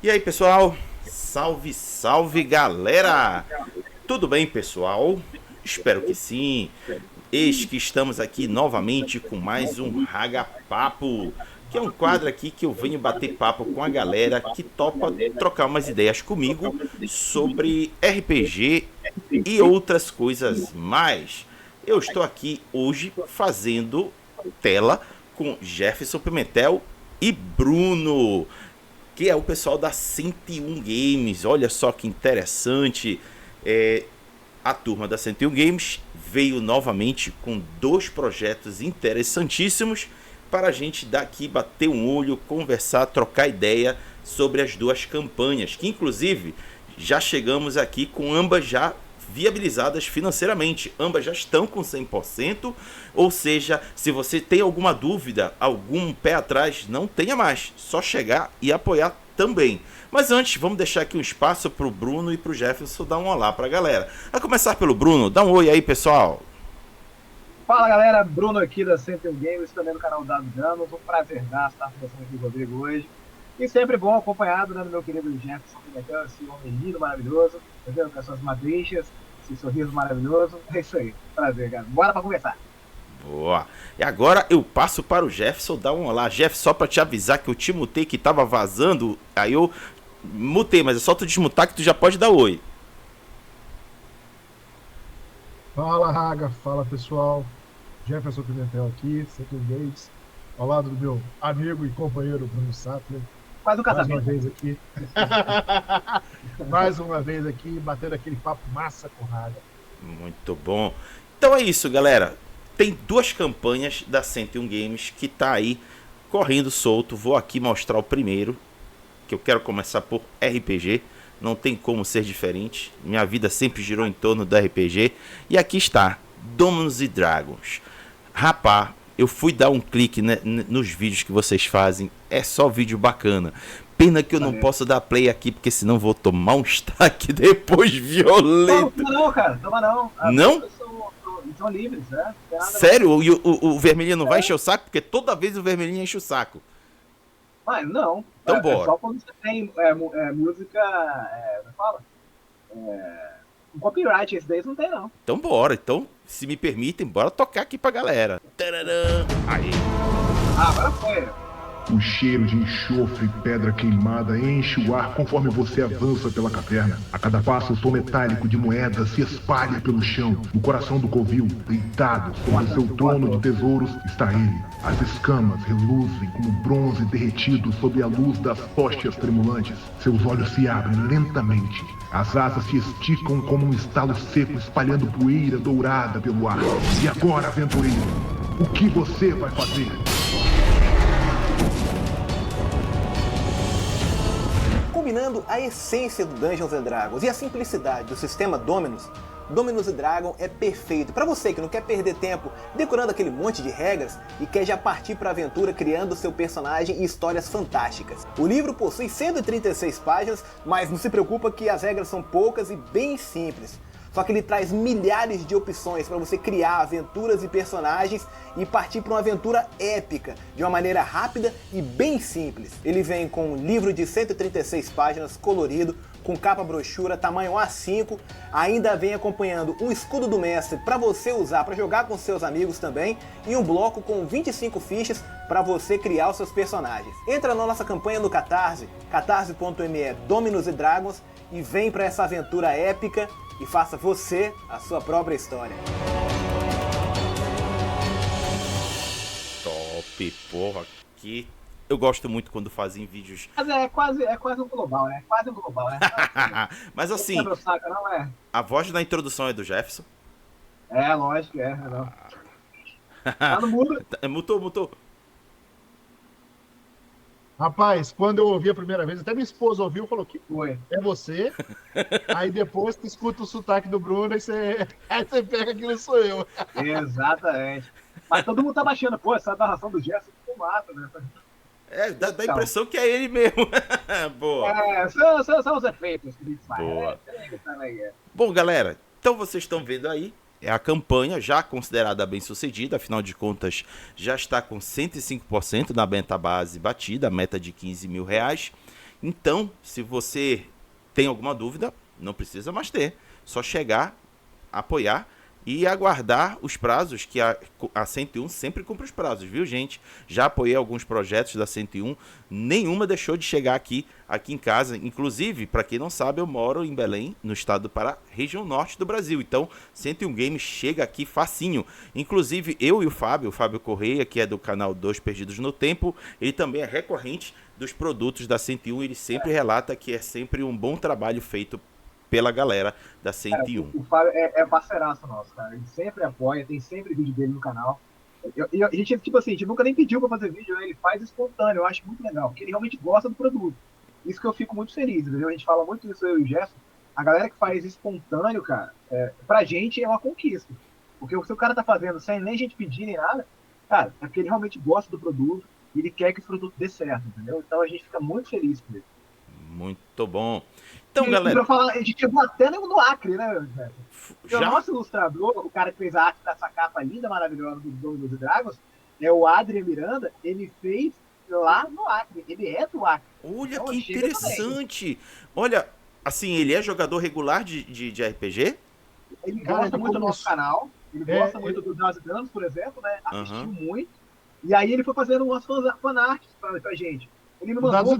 E aí, pessoal? Salve, salve, galera! Tudo bem, pessoal? Espero que sim. Eis que estamos aqui novamente com mais um Raga Papo, que é um quadro aqui que eu venho bater papo com a galera que topa trocar umas ideias comigo sobre RPG e outras coisas mais. Eu estou aqui hoje fazendo tela com Jefferson Pimentel e Bruno, que é o pessoal da 101 Games. Olha só que interessante. A turma da 101 Games veio novamente com dois projetos interessantíssimos para a gente daqui bater um olho, conversar, trocar ideia sobre as duas campanhas, que inclusive já chegamos aqui com ambas já viabilizadas financeiramente. Ambas já estão com 100%, ou seja, se você tem alguma dúvida, algum pé atrás, não tenha mais, só chegar e apoiar também. Mas antes, vamos deixar aqui um espaço para o Bruno e para o Jefferson dar um olá para a galera. A começar pelo Bruno, dá um oi aí, pessoal. Fala galera, Bruno aqui da 101 Games, também no canal Dados Danos. Um prazer estar conversando aqui com o Rodrigo hoje. E sempre bom, acompanado do meu querido Jefferson Pimentel, esse homem lindo, maravilhoso, entendeu? Com as suas madeixas, esse sorriso maravilhoso. É isso aí, prazer, cara. Bora pra conversar. Boa. E agora eu passo para o Jefferson dar um olá. Jeff, só para te avisar que eu te mutei, que tava vazando, aí eu mutei, mas é só tu desmutar que tu já pode dar oi. Fala, Raga, fala pessoal. Jefferson Pimentel aqui, 101 Games, ao lado do meu amigo e companheiro Bruno Sattler. Faz um Mais uma casamento. vez aqui. Mais uma vez aqui, batendo aquele papo massa com o Raga. Muito bom. Então é isso, galera. Tem duas campanhas da 101 Games que tá aí correndo solto. Vou aqui mostrar o primeiro, que eu quero começar por RPG. Não tem como ser diferente. Minha vida sempre girou em torno do RPG. E aqui está, Dominus e Dragons. Rapá, eu fui dar um clique nos vídeos que vocês fazem. É só vídeo bacana. Pena que eu não posso dar play aqui, porque senão vou tomar um destaque depois violento. Não, cara, toma não. Não? São livres, né? Sério? E o vermelhinho não vai encher o saco? Porque toda vez o vermelhinho enche o saco. Mas não. Então bora. Só quando você tem música. Como fala? Um copyright, esse daí não tem, não. Então bora. Então, se me permitem, bora tocar aqui pra galera. Tararam. Aí. Agora foi. O cheiro de enxofre e pedra queimada enche o ar conforme você avança pela caverna. A cada passo, o som metálico de moedas se espalha pelo chão. No coração do covil, deitado sobre seu trono de tesouros, está ele. As escamas reluzem como bronze derretido sob a luz das hóstias tremulantes. Seus olhos se abrem lentamente. As asas se esticam como um estalo seco, espalhando poeira dourada pelo ar. E agora, aventureiro, o que você vai fazer? Combinando a essência do Dungeons & Dragons e a simplicidade do sistema Dominus, Dominus & Dragons é perfeito para você que não quer perder tempo decorando aquele monte de regras e quer já partir para a aventura criando seu personagem e histórias fantásticas. O livro possui 136 páginas, mas não se preocupa que as regras são poucas e bem simples. Só que ele traz milhares de opções para você criar aventuras e personagens e partir para uma aventura épica, de uma maneira rápida e bem simples. Ele vem com um livro de 136 páginas colorido, com capa brochura, tamanho A5, ainda vem acompanhando um escudo do mestre para você usar para jogar com seus amigos também, e um bloco com 25 fichas para você criar os seus personagens. Entra na nossa campanha no Catarse, catarse.me Dominus e Dragons, e vem para essa aventura épica e faça você a sua própria história. Top, porra. Que eu gosto muito quando fazem vídeos. Mas é quase um global, né? Quase um global, né? Mas assim, Não saca, não é? a voz da introdução é do Jefferson. Lógico, não. Tá no mundo. Mutou. Rapaz, quando eu ouvi a primeira vez, até minha esposa ouviu e falou que Foi. é você. Aí depois tu escuta o sotaque do Bruno aí você pega aquilo sou eu. Exatamente. Mas todo mundo tá baixando, pô, essa narração do Jefferson ficou massa, né? Dá a impressão que é ele mesmo. Boa. São os efeitos que a gente faz. Boa. Né? Bom, galera, então vocês estão vendo aí. É a campanha já considerada bem sucedida, afinal de contas já está com 105% na meta base batida, a meta de R$15 mil. Então, se você tem alguma dúvida, não precisa mais ter. Só chegar, apoiar e aguardar os prazos, que a 101 sempre cumpre os prazos, viu, gente? Já apoiei alguns projetos da 101, nenhuma deixou de chegar aqui em casa. Inclusive, para quem não sabe, eu moro em Belém, no estado do Pará, região norte do Brasil. Então, 101 Games chega aqui facinho. Inclusive, eu e o Fábio Correia, que é do canal Dois Perdidos no Tempo, ele também é recorrente dos produtos da 101. Ele sempre relata que é sempre um bom trabalho feito pela galera da 101. O Fábio é parceiraço nosso, cara. Ele sempre apoia, tem sempre vídeo dele no canal. A gente, tipo assim, a gente nunca nem pediu pra fazer vídeo, né? Ele faz espontâneo, eu acho muito legal, porque ele realmente gosta do produto. Isso que eu fico muito feliz, entendeu? A gente fala muito isso, eu e o Gerson. A galera que faz espontâneo, cara, pra gente é uma conquista. Porque se o cara tá fazendo sem nem a gente pedir nem nada, cara, é porque ele realmente gosta do produto e ele quer que o produto dê certo, entendeu? Então a gente fica muito feliz com isso. Muito bom. Então, galera... Falar, a gente chegou até no Acre, né, já? O nosso ilustrador, o cara que fez a arte dessa capa linda, maravilhosa do Dungeons & Dragons, é o Adrian Miranda. Ele fez lá no Acre. Ele é do Acre. Olha, então, que interessante. Olha, assim, ele é jogador regular de RPG? Ele gosta muito do nosso canal. Ele gosta muito do Dungeons & Dragons, por exemplo, né? Assistiu muito. E aí ele foi fazendo umas fanarts pra gente. Ele me mandou,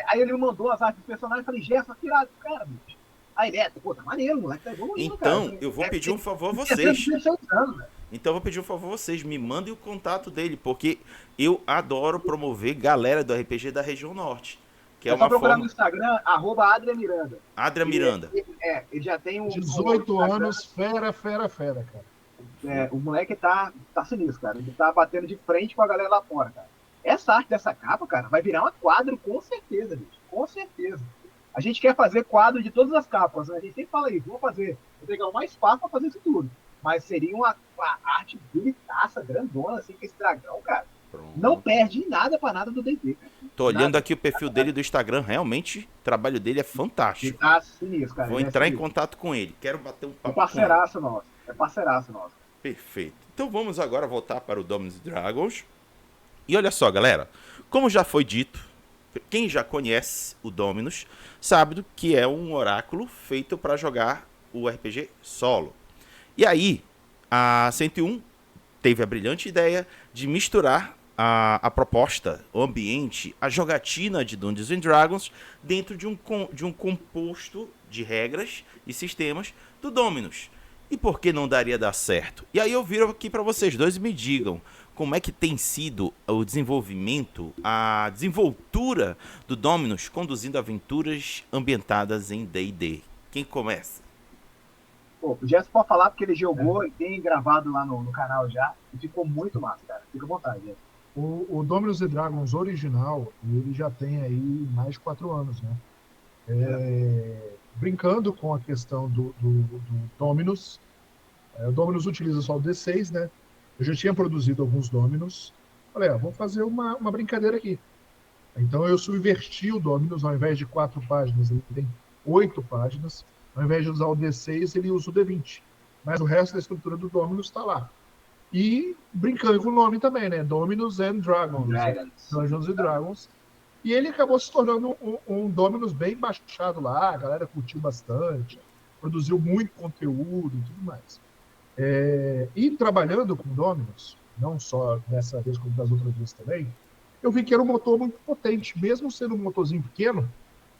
aí ele me mandou as artes dos personagens e falei, Gerson, tirado do cara, bicho. Aí ele, pô, tá maneiro, moleque, tá evoluindo, então, cara. Eu vou pedir um favor a vocês. Então, eu vou pedir um favor a vocês, me mandem o contato dele, porque eu adoro promover galera do RPG da região norte. Que é uma procurar forma... no Instagram, @Adrian Miranda. Adrian Miranda. Ele já tem 18 anos, fera, cara. O moleque tá sinistro, cara. Ele tá batendo de frente com a galera lá fora, cara. Essa arte dessa capa, cara, vai virar um quadro com certeza, bicho. Com certeza. A gente quer fazer quadro de todas as capas, né? A gente sempre fala isso, vou pegar mais espaço pra fazer isso tudo. Mas seria uma arte bonitaça, grandona, assim, com esse dragão, cara. Pronto. Não perde nada pra nada do D&D, cara. Tô olhando aqui o perfil dele do Instagram, realmente, o trabalho dele é fantástico. Tá sinistro, cara. Vou entrar em contato com ele, quero bater um papo com ele. É parceiraço nosso. Perfeito. Então vamos agora voltar para o Dungeons & Dragons. E olha só, galera, como já foi dito, quem já conhece o Dominus sabe que é um oráculo feito para jogar o RPG solo. E aí, a 101 teve a brilhante ideia de misturar a proposta, o ambiente, a jogatina de Dungeons & Dragons dentro de um composto de regras e sistemas do Dominus. E por que não daria dar certo? E aí eu viro aqui para vocês dois e me digam como é que tem sido o desenvolvimento, a desenvoltura do Dominus conduzindo aventuras ambientadas em D&D. Quem começa? Pô, o Gerson pode falar porque ele jogou e tem gravado lá no canal já. E ficou muito massa, cara. Fica à vontade, Gerson. O Dungeons & Dragons original, ele já tem aí mais de 4 anos, né? Brincando com a questão do Dominus, o Dominus utiliza só o D6, né? Eu já tinha produzido alguns Dominus. Falei, vamos fazer uma brincadeira aqui. Então eu subverti o Dominus, ao invés de 4 páginas, ele tem 8 páginas. Ao invés de usar o D6, ele usa o D20. Mas o resto da estrutura do Dominus está lá. E brincando com o nome também, né? Dominus and Dragons. Dungeons & Dragons. E ele acabou se tornando um Dominus bem baixado lá. A galera curtiu bastante. Produziu muito conteúdo e tudo mais. E trabalhando com Dominus, não só dessa vez como das outras vezes também, eu vi que era um motor muito potente. Mesmo sendo um motorzinho pequeno,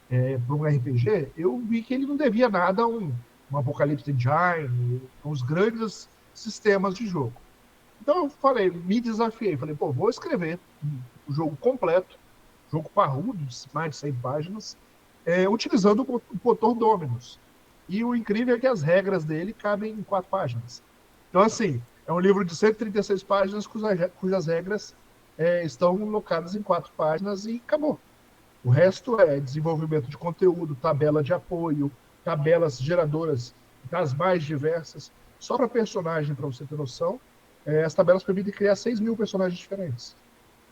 para um RPG, eu vi que ele não devia nada a um Apocalypse Engine, uns grandes sistemas de jogo. Então eu falei, me desafiei, falei, vou escrever um jogo completo, jogo parrudo, mais de 100 páginas, utilizando o motor Dominus. E o incrível é que as regras dele cabem em 4 páginas. Então, assim, é um livro de 136 páginas cujas regras estão locadas em 4 páginas e acabou. O resto é desenvolvimento de conteúdo, tabela de apoio, tabelas geradoras das mais diversas. Só para personagem, para você ter noção, as tabelas permitem criar 6.000 personagens diferentes.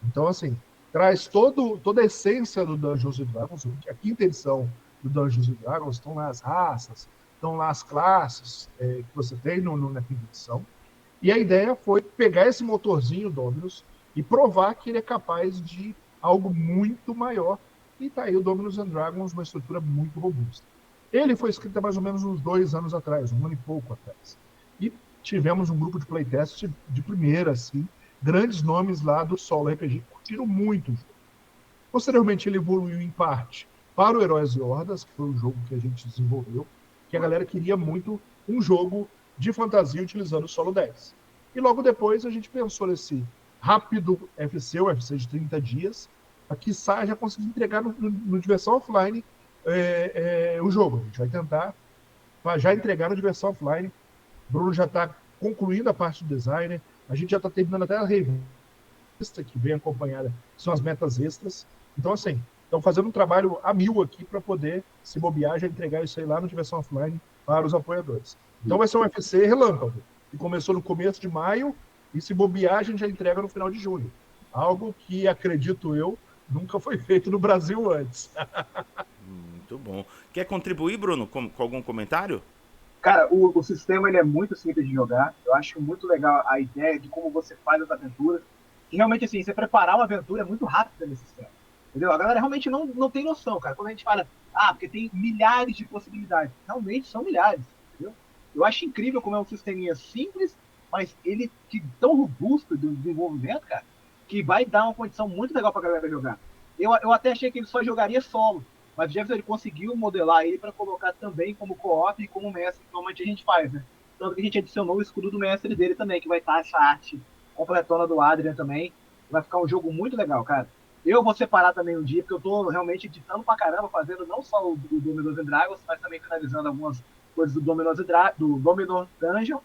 Então, assim, traz toda a essência do Dungeons & Dragons. A 5ª edição do Dungeons & Dragons estão lá as raças, estão lá as classes que você tem na 5ª edição. E a ideia foi pegar esse motorzinho Dominus e provar que ele é capaz de algo muito maior E tá aí o Dominus and Dragons, uma estrutura muito robusta. Ele foi escrito há mais ou menos uns 2 anos atrás, um ano e pouco atrás. E tivemos um grupo de playtest de primeira, assim, grandes nomes lá do solo RPG, curtiram muito o jogo. Posteriormente, ele evoluiu em parte para o Heróis e Hordas, que foi o jogo que a gente desenvolveu, que a galera queria muito um jogo de fantasia utilizando o solo 10. E logo depois a gente pensou nesse rápido FC, o FC de 30 dias, para que já conseguir entregar no diversão offline o jogo. A gente vai tentar já entregar no diversão offline. O Bruno já está concluindo a parte do designer, a gente já está terminando até a revista que vem acompanhada, que são as metas extras. Então, assim, estão fazendo um trabalho a 1000 aqui para poder, se bobear, já entregar isso aí lá no diversão offline para os apoiadores. Então vai ser um FC relâmpago, que começou no começo de maio, e se bobear, a gente já entrega no final de junho. Algo que, acredito eu, nunca foi feito no Brasil antes. Muito bom. Quer contribuir, Bruno, com algum comentário? Cara, o sistema ele é muito simples de jogar. Eu acho muito legal a ideia de como você faz as aventuras. E realmente, assim, você preparar uma aventura é muito rápido nesse sistema. Entendeu? A galera realmente não tem noção, cara. Quando a gente fala, porque tem milhares de possibilidades. Realmente são milhares, entendeu? Eu acho incrível como é um sisteminha simples, mas ele tão robusto do desenvolvimento, cara, que vai dar uma condição muito legal pra galera jogar. Eu até achei que ele só jogaria solo, mas o Jefferson ele conseguiu modelar ele para colocar também como co-op e como mestre, que normalmente a gente faz, né? Tanto que a gente adicionou o escudo do mestre dele também, que vai estar essa arte completona do Adrian também. Vai ficar um jogo muito legal, cara. Eu vou separar também um dia, porque eu tô realmente editando pra caramba, fazendo não só o Dominus and Dragons, mas também finalizando algumas coisas do Dominus Dungeon,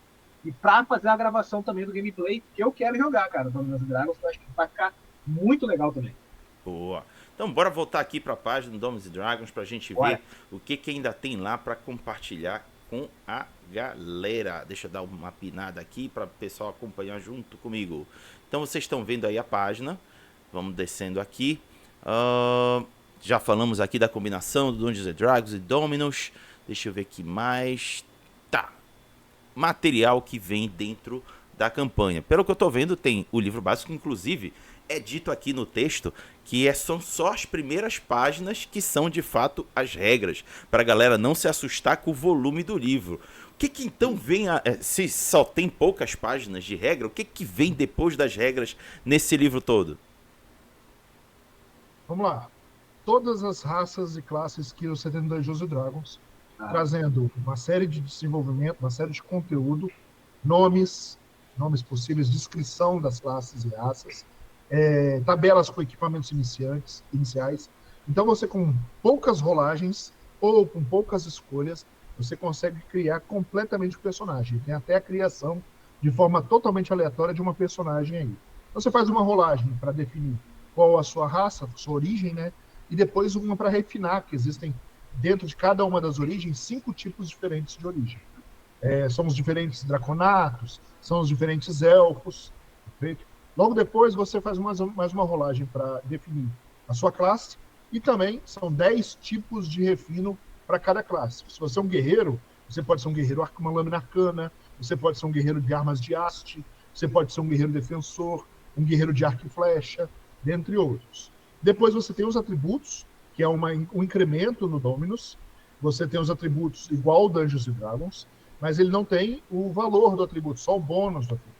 e pra fazer a gravação também do gameplay, que eu quero jogar, cara, o Dominus and Dragons, que eu acho que vai ficar muito legal também. Boa. Então, bora voltar aqui para a página do Dominus and Dragons para a gente ver o que ainda tem lá para compartilhar com a galera. Deixa eu dar uma pinada aqui para o pessoal acompanhar junto comigo. Então, vocês estão vendo aí a página. Vamos descendo aqui. Já falamos aqui da combinação do Dungeons and Dragons e Dominus. Deixa eu ver aqui mais. Tá. Material que vem dentro da campanha. Pelo que eu estou vendo, tem o livro básico, inclusive. É dito aqui no texto que são só as primeiras páginas que são de fato as regras, para a galera não se assustar com o volume do livro. O que então vem, se só tem poucas páginas de regra, o que vem depois das regras nesse livro todo? Vamos lá. Todas as raças e classes que você tem no Dungeons & Dragons, trazendo uma série de desenvolvimento, uma série de conteúdo, nomes possíveis, descrição das classes e raças, tabelas com equipamentos iniciais. Então você, com poucas rolagens ou com poucas escolhas, você consegue criar completamente o personagem. Tem até a criação de forma totalmente aleatória de uma personagem aí. Então você faz uma rolagem para definir qual a sua raça, sua origem, né? E depois uma para refinar, que existem dentro de cada uma das origens 5 tipos diferentes de origem. São os diferentes draconatos, são os diferentes elfos, perfeito? Logo depois, você faz mais uma rolagem para definir a sua classe, e também são 10 tipos de refino para cada classe. Se você é um guerreiro, você pode ser um guerreiro com uma lâmina arcana, você pode ser um guerreiro de armas de haste, você pode ser um guerreiro defensor, um guerreiro de arco e flecha, dentre outros. Depois você tem os atributos, que é um incremento no Dominus. Você tem os atributos igual ao Dungeons & Dragons, mas ele não tem o valor do atributo, só o bônus do atributo.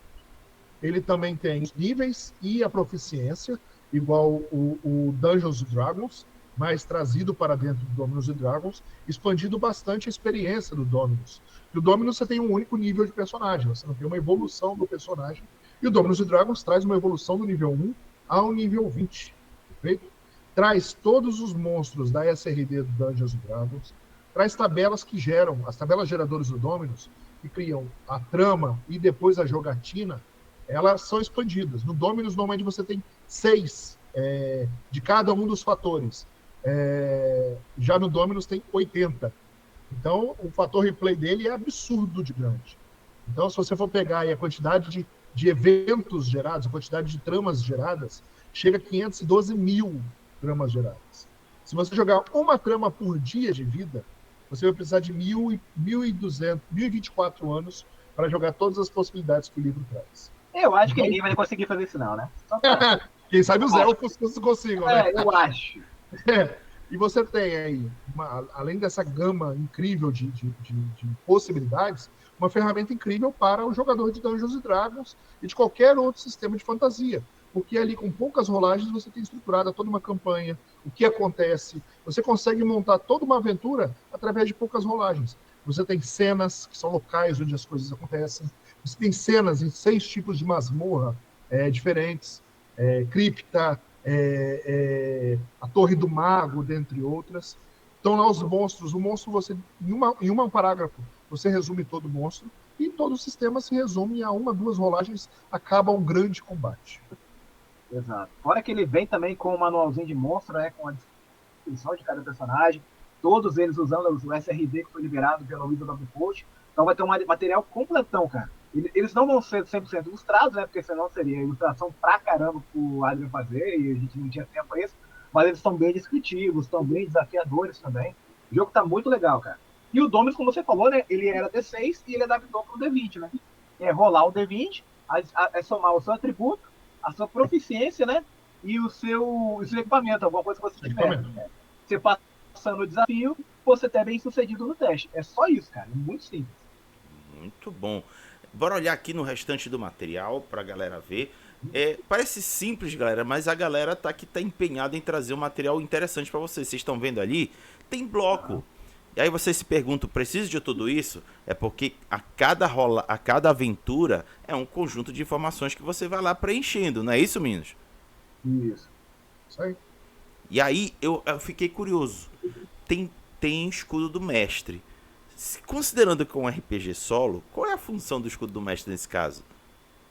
Ele também tem os níveis e a proficiência, igual o Dungeons & Dragons, mas trazido para dentro do Dominus & Dragons, expandindo bastante a experiência do Dominus. No Dominus você tem um único nível de personagem, você não tem uma evolução do personagem, e o Dominus & Dragons traz uma evolução do nível 1 ao nível 20. Perfeito? Traz todos os monstros da SRD do Dungeons & Dragons, traz tabelas que geram, as tabelas geradoras do Dominus, que criam a trama e depois a jogatina, elas são expandidas. No Dominus, normalmente, você tem 6 de cada um dos fatores. Já no Dominus tem 80. Então, o fator replay dele é absurdo de grande. Então, se você for pegar aí a quantidade de eventos gerados, a quantidade de tramas geradas, chega a 512 mil tramas geradas. Se você jogar uma trama por dia de vida, você vai precisar de 1.200, 1.024 anos para jogar todas as possibilidades que o livro traz. Eu acho que ninguém vai conseguir fazer isso não, né? Quem sabe os elfos consigam, né? Eu acho. E você tem aí, além dessa gama incrível de possibilidades, uma ferramenta incrível para o jogador de Dungeons and Dragons e de qualquer outro sistema de fantasia. Porque ali, com poucas rolagens, você tem estruturada toda uma campanha, o que acontece. Você consegue montar toda uma aventura através de poucas rolagens. Você tem cenas que são locais onde as coisas acontecem. Você tem cenas em 6 tipos de masmorra diferentes. Cripta, a Torre do Mago, dentre outras. Então lá os monstros, o monstro você em um parágrafo você resume todo o monstro e todo o sistema se resume a 1, 2 rolagens, acaba um grande combate. Exato. Fora que ele vem também com o manualzinho de monstro, né, com a descrição de cada personagem, todos eles usando o SRD que foi liberado pelo Wizard of the Coast. Então vai ter um material completão, cara. Eles não vão ser 100% ilustrados, né? Porque senão seria ilustração pra caramba pro Adrian fazer e a gente não tinha tempo pra isso. Mas eles estão bem descritivos, estão bem desafiadores também. O jogo tá muito legal, cara. E o Dominus, como você falou, né? Ele era D6 e ele adaptou pro D20, né? É rolar o D20, é somar o seu atributo, a sua proficiência, né? E o seu equipamento, alguma coisa que você tiver. Você passando o desafio, você tá bem sucedido no teste. É só isso, cara. É muito simples. Muito bom. Bora olhar aqui no restante do material pra galera ver. Parece simples, galera, mas a galera tá empenhada em trazer um material interessante pra vocês. Vocês estão vendo ali? Tem bloco. E aí você se pergunta, preciso de tudo isso? É porque a cada aventura é um conjunto de informações que você vai lá preenchendo, não é isso, meninos? Isso. Isso aí. E aí eu fiquei curioso. Tem escudo do mestre. Considerando que é um RPG solo, qual é a função do escudo do mestre nesse caso?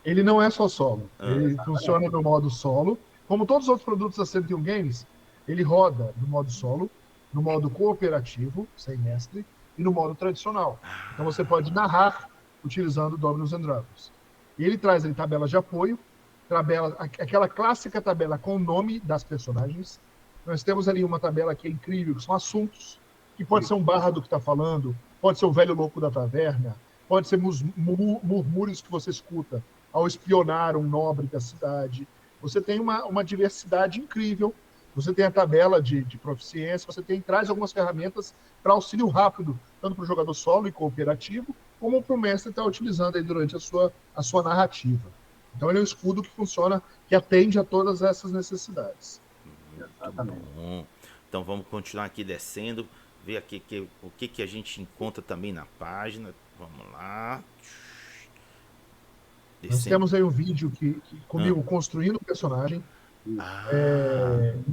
Ele não é só solo. Ele funciona no modo solo. Como todos os outros produtos da 101 Games, ele roda no modo solo, no modo cooperativo, sem mestre, e no modo tradicional. Então você pode narrar utilizando Dominus and Dragons. E ele traz ali tabelas de apoio, aquela clássica tabela com o nome das personagens. Nós temos ali uma tabela que é incrível, que são assuntos, que pode ser um bardo que está falando, pode ser o velho louco da taverna, pode ser murmúrios que você escuta ao espionar um nobre da cidade. Você tem uma diversidade incrível. Você tem a tabela de proficiência, você traz algumas ferramentas para auxílio rápido, tanto para o jogador solo e cooperativo, como para o mestre estar utilizando aí durante a sua narrativa. Então ele é um escudo que funciona, que atende a todas essas necessidades. Exatamente. Bom. Então vamos continuar aqui descendo, ver aqui o que a gente encontra também na página. Vamos lá. Nós temos aí um vídeo comigo construindo o personagem,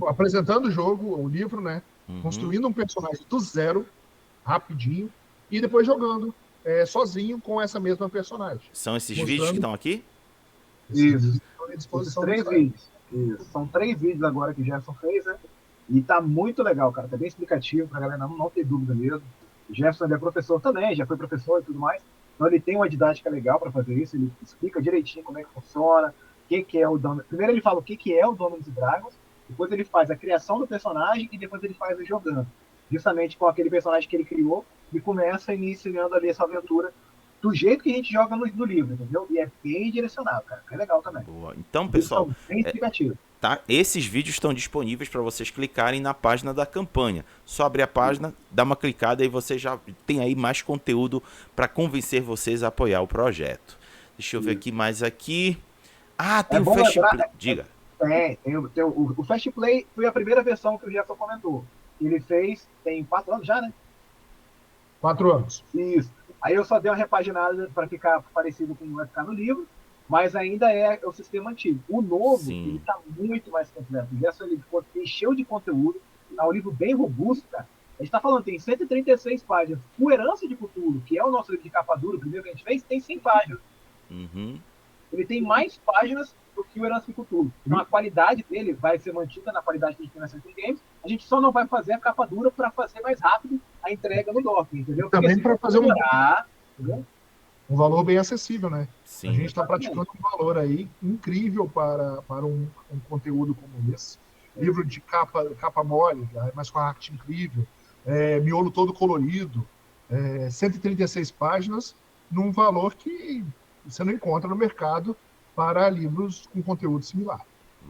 apresentando o jogo, o livro, né? Construindo um personagem do zero, rapidinho, e depois jogando sozinho com essa mesma personagem. São esses vídeos que estão aqui? Isso. Esses 3 vídeos. Isso. São 3 vídeos agora que o Jefferson fez, né? E tá muito legal, cara. Tá bem explicativo pra galera não ter dúvida mesmo. O Jefferson é professor também, já foi professor e tudo mais. Então ele tem uma didática legal para fazer isso, ele explica direitinho como é que funciona, o que é o Dominus. Primeiro ele fala o que é o Dominus Dragons, depois ele faz a criação do personagem e depois ele faz o jogando. Justamente com aquele personagem que ele criou e começa iniciando ali essa aventura do jeito que a gente joga no livro, entendeu? E é bem direcionado, cara. É legal também. Boa. Então, pessoal, bem explicativo. Tá? Esses vídeos estão disponíveis para vocês clicarem na página da campanha. Só abrir a página, dá uma clicada e você já tem aí mais conteúdo para convencer vocês a apoiar o projeto. Deixa eu ver aqui mais aqui. Tem o Fast Play. Diga. O Fast Play foi a primeira versão que o Jefferson comentou. Ele fez, tem 4 anos já, né? 4 anos. Isso. Aí eu só dei uma repaginada para ficar parecido com o que vai ficar no livro. Mas ainda é o sistema antigo. O novo, ele tá muito mais completo. O Gerson, ele encheu de conteúdo. É um livro bem robusto, cara. A gente tá falando, tem 136 páginas. O Herança de Cthulhu, que é o nosso livro de capa dura, o primeiro que a gente fez, tem 100 páginas. Ele tem mais páginas do que o Herança de Cthulhu. Então a qualidade dele vai ser mantida na qualidade que a gente tem na Century Games. A gente só não vai fazer a capa dura para fazer mais rápido a entrega no docking, entendeu? Também para fazer entendeu? Um valor bem acessível, né? Sim. A gente está praticando um valor aí incrível para um conteúdo como esse. Livro de capa mole, mas com a arte incrível, miolo todo colorido, 136 páginas, num valor que você não encontra no mercado para livros com conteúdo similar.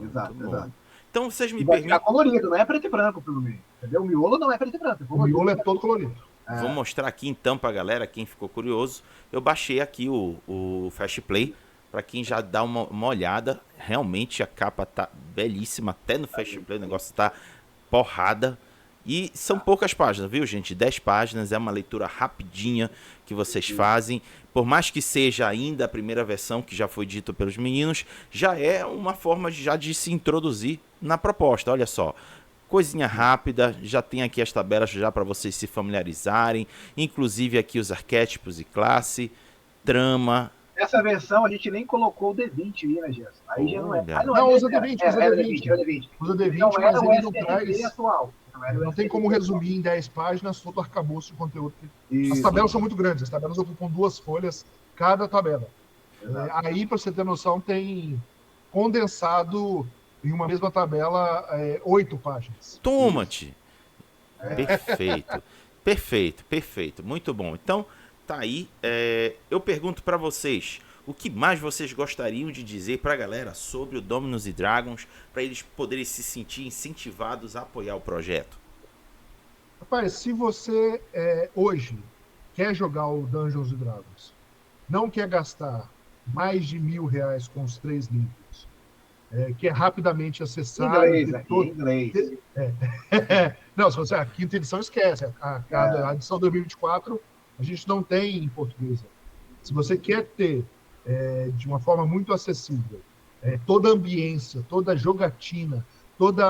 Exato. Então vocês me E vai ficar permitem. colorido, não é preto e branco pelo meio. Entendeu? O miolo não é preto e branco. O miolo é todo colorido. Vou mostrar aqui então pra galera, quem ficou curioso. Eu baixei aqui o Fast Play, pra quem já dá uma olhada. Realmente a capa tá belíssima, até no Fast Play o negócio tá porrada. E são poucas páginas, viu, gente? 10 páginas, é uma leitura rapidinha que vocês fazem. Por mais que seja ainda a primeira versão, que já foi dito pelos meninos, já é uma forma já de se introduzir na proposta. Olha só, coisinha rápida, já tem aqui as tabelas já para vocês se familiarizarem, inclusive aqui os arquétipos e classe, trama. Essa versão a gente nem colocou o D20 aí, né, Gerson? Aí já não é. Olha. Ah, Não, usa D20, é, usa é D20. D20. Usa D20, Não mas era o ele não SRD traz. atual. Não tem como resumir em 10 páginas todo o arcabouço de conteúdo. As Isso. tabelas são muito grandes, as tabelas ocupam 2 folhas cada tabela. Aí, para você ter noção, tem condensado em uma mesma tabela 8 páginas. Toma-te! Perfeito, perfeito, perfeito. Muito bom. Então, tá aí. Eu pergunto pra vocês, o que mais vocês gostariam de dizer pra galera sobre o Dominus & Dragons, pra eles poderem se sentir incentivados a apoiar o projeto? Rapaz, se você hoje quer jogar o Dungeons & Dragons, não quer gastar mais de R$1.000 com os 3 livros, que é rapidamente acessado. Inglês. Não, se você a quinta edição, esquece. A edição 2024 a gente não tem em português. Se você quer ter de uma forma muito acessível toda a ambiência, toda a jogatina, toda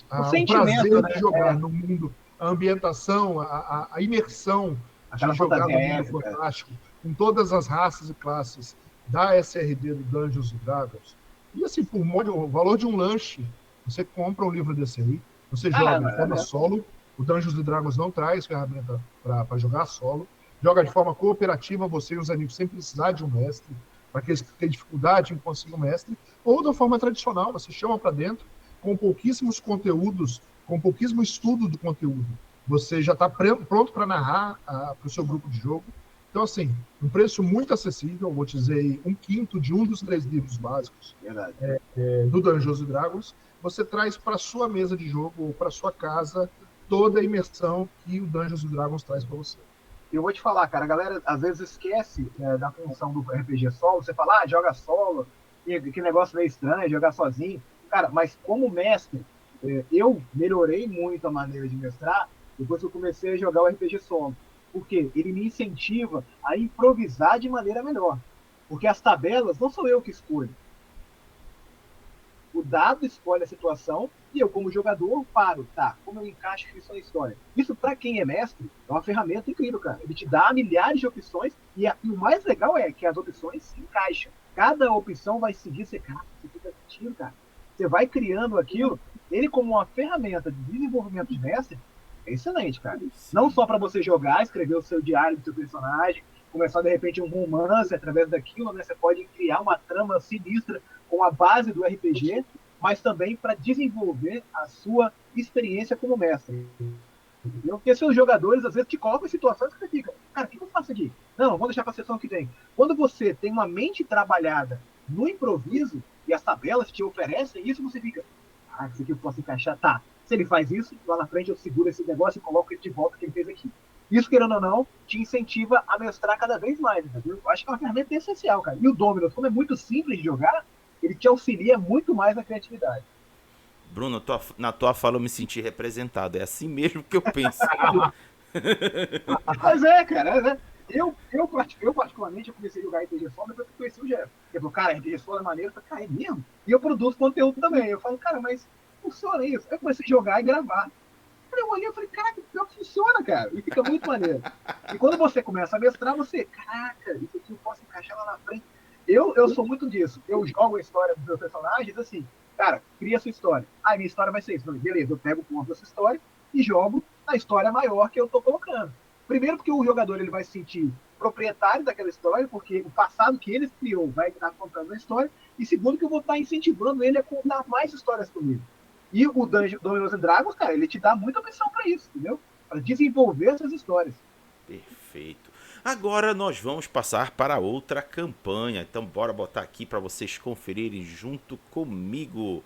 o prazer de jogar no mundo, a ambientação, a imersão de jogar no mundo fantástico, com todas as raças e classes da SRD do Dungeons & Dragons. E assim, por o valor de um lanche, você compra um livro desse aí, você joga de forma solo. O Dungeons & Dragons não traz ferramenta para jogar solo. Joga de forma cooperativa, você e os amigos, sem precisar de um mestre, para aqueles que têm dificuldade em conseguir um mestre, ou da forma tradicional, você chama para dentro, com pouquíssimos conteúdos, com pouquíssimo estudo do conteúdo. Você já está pronto para narrar para o seu grupo de jogo. Então, assim, um preço muito acessível, vou te dizer, 1/5 de um dos 3 livros básicos do Dungeons & Dragons, você traz para sua mesa de jogo ou para sua casa toda a imersão que o Dungeons & Dragons traz para você. Eu vou te falar, cara, a galera às vezes esquece da função do RPG solo. Você fala, joga solo, que negócio meio estranho, jogar sozinho. Cara, mas como mestre, eu melhorei muito a maneira de mestrar depois que eu comecei a jogar o RPG solo. Porque ele me incentiva a improvisar de maneira melhor. Porque as tabelas não sou eu que escolho. O dado escolhe a situação e eu, como jogador, paro. Tá, como eu encaixo isso na história? Isso, pra quem é mestre, é uma ferramenta incrível, cara. Ele te dá milhares de opções e o mais legal é que as opções se encaixam. Cada opção vai seguir, você fica sentindo, cara. Você vai criando aquilo. Ele, como uma ferramenta de desenvolvimento de mestre, é excelente, cara. Não só para você jogar, escrever o seu diário do seu personagem, começar de repente um romance através daquilo, né? Você pode criar uma trama sinistra com a base do RPG, mas também para desenvolver a sua experiência como mestre. Entendeu? Porque seus jogadores às vezes te colocam em situações que você fica, cara, o que eu faço aqui? Não, vamos deixar para a sessão que vem. Quando você tem uma mente trabalhada no improviso e as tabelas te oferecem isso, você fica, isso aqui eu posso encaixar, tá. Se ele faz isso, lá na frente eu seguro esse negócio e coloco ele de volta que ele fez aqui. Isso, querendo ou não, te incentiva a mestrar cada vez mais, entendeu? Eu acho que é uma ferramenta essencial, cara. E o Dominus, como é muito simples de jogar, ele te auxilia muito mais na criatividade. Bruno, na tua fala eu me senti representado. É assim mesmo que eu penso. Mas cara. Eu particularmente, eu comecei a jogar RPG solo depois que conheci o Jeff. Ele falou, cara, RPG solo é maneiro. Eu falei, cara, é mesmo? E eu produzo conteúdo também. Eu falo, cara, mas funciona isso. Aí eu comecei a jogar e gravar. Eu olhei e falei, caraca, pior que funciona, cara. E fica muito maneiro. E quando você começa a mestrar, você, caraca, isso aqui eu posso encaixar lá na frente. Eu sou muito disso. Eu jogo a história dos meus personagens assim, cara, cria a sua história. Ah, minha história vai ser isso. Beleza, eu pego o ponto dessa história e jogo na história maior que eu tô colocando. Primeiro porque o jogador ele vai se sentir proprietário daquela história, porque o passado que ele criou vai estar contando a história. E segundo que eu vou estar incentivando ele a contar mais histórias comigo. E o Dungeons & Dragons, cara, ele te dá muita opção para isso, entendeu? Para desenvolver essas histórias. Perfeito. Agora nós vamos passar para outra campanha. Então bora botar aqui para vocês conferirem junto comigo,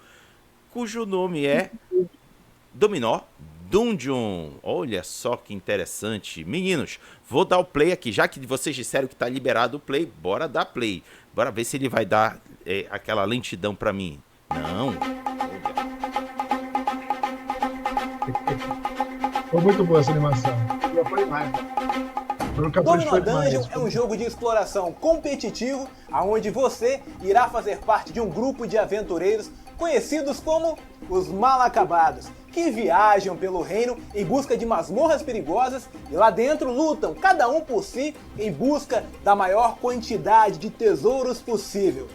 cujo nome é Dominó Dungeon. Olha só que interessante. Meninos, vou dar o play aqui. Já que vocês disseram que tá liberado o play, bora dar play. Bora ver se ele vai dar aquela lentidão para mim. Não. Foi muito boa essa animação. Foi mais. Dominó Dungeon é um jogo de exploração competitivo, onde você irá fazer parte de um grupo de aventureiros conhecidos como os Mal-Acabados, que viajam pelo reino em busca de masmorras perigosas e lá dentro lutam, cada um por si, em busca da maior quantidade de tesouros possível.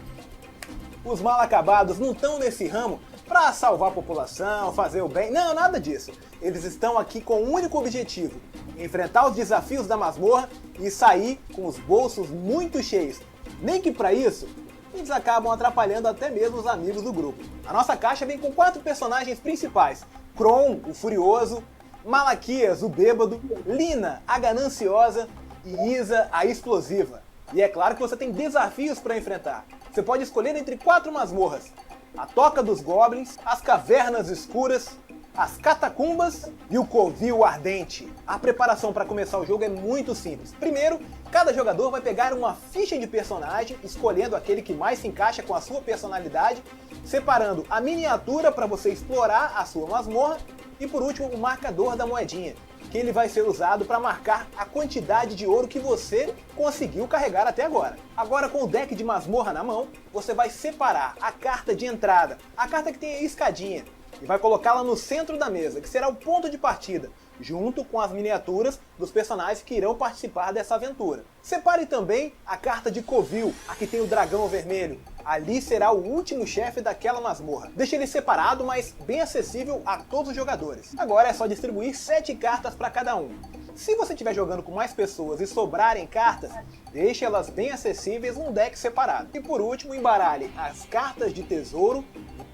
Os Mal-Acabados não estão nesse ramo para salvar a população, fazer o bem, não, nada disso. Eles estão aqui com um único objetivo: enfrentar os desafios da masmorra e sair com os bolsos muito cheios. Nem que para isso, eles acabam atrapalhando até mesmo os amigos do grupo. A nossa caixa vem com 4 personagens principais: Kron, o Furioso, Malaquias, o Bêbado, Lina, a Gananciosa e Isa, a Explosiva. E é claro que você tem desafios para enfrentar. Você pode escolher entre 4 masmorras: a Toca dos Goblins, as Cavernas Escuras, as Catacumbas e o Covil Ardente. A preparação para começar o jogo é muito simples. Primeiro, cada jogador vai pegar uma ficha de personagem, escolhendo aquele que mais se encaixa com a sua personalidade, separando a miniatura para você explorar a sua masmorra e, por último, o marcador da moedinha, que ele vai ser usado para marcar a quantidade de ouro que você conseguiu carregar até agora. Agora, com o deck de masmorra na mão, você vai separar a carta de entrada, a carta que tem a escadinha, e vai colocá-la no centro da mesa, que será o ponto de partida, junto com as miniaturas dos personagens que irão participar dessa aventura. Separe também a carta de Covil, a que tem o dragão vermelho. Ali será o último chefe daquela masmorra. Deixe ele separado, mas bem acessível a todos os jogadores. Agora é só distribuir 7 cartas para cada um. Se você estiver jogando com mais pessoas e sobrarem cartas, deixe elas bem acessíveis num deck separado. E por último, embaralhe as cartas de tesouro,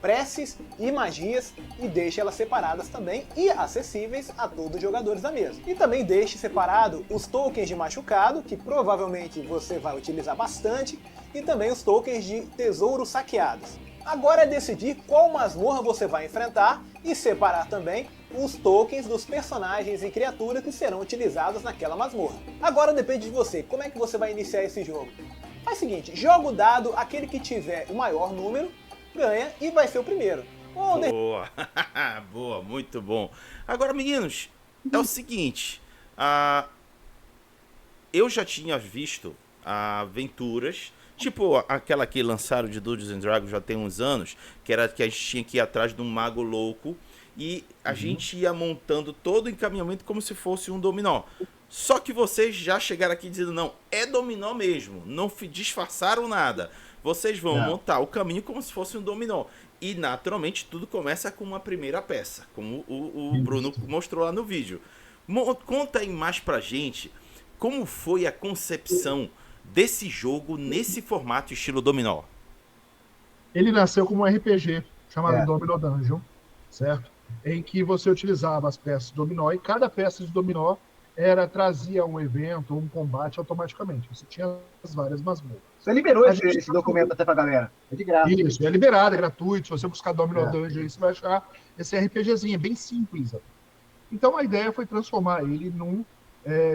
preces e magias e deixe elas separadas também e acessíveis a todos os jogadores da mesa. E também deixe separado os tokens de machucado, que provavelmente você vai utilizar bastante, e também os tokens de tesouro saqueados. Agora é decidir qual masmorra você vai enfrentar e separar também os tokens dos personagens e criaturas que serão utilizados naquela masmorra. Agora depende de você, como é que você vai iniciar esse jogo? Faz o seguinte, joga o dado, aquele que tiver o maior número ganha e vai ser o primeiro. Boa, boa, muito bom. Agora, meninos, é o seguinte, eu já tinha visto aventuras, tipo aquela que lançaram de Dungeons and Dragons já tem uns anos, que era que a gente tinha que ir atrás de um mago louco e a gente ia montando todo o encaminhamento como se fosse um dominó. Só que vocês já chegaram aqui dizendo, não, é dominó mesmo, não disfarçaram nada. Vocês vão montar o caminho como se fosse um dominó. E, naturalmente, tudo começa com uma primeira peça, como o Bruno mostrou lá no vídeo. Conta aí mais pra gente como foi a concepção desse jogo nesse formato estilo dominó. Ele nasceu como um RPG, chamado Dominó Dungeon, certo? Em que você utilizava as peças de dominó e cada peça de dominó trazia um evento ou um combate automaticamente. Você tinha as várias masmorras. Você liberou esse documento até pra galera. É de graça. Isso, é liberado, é gratuito. Se você buscar Dominó Dungeon, você vai achar esse RPGzinho, é bem simples. Então a ideia foi transformar ele num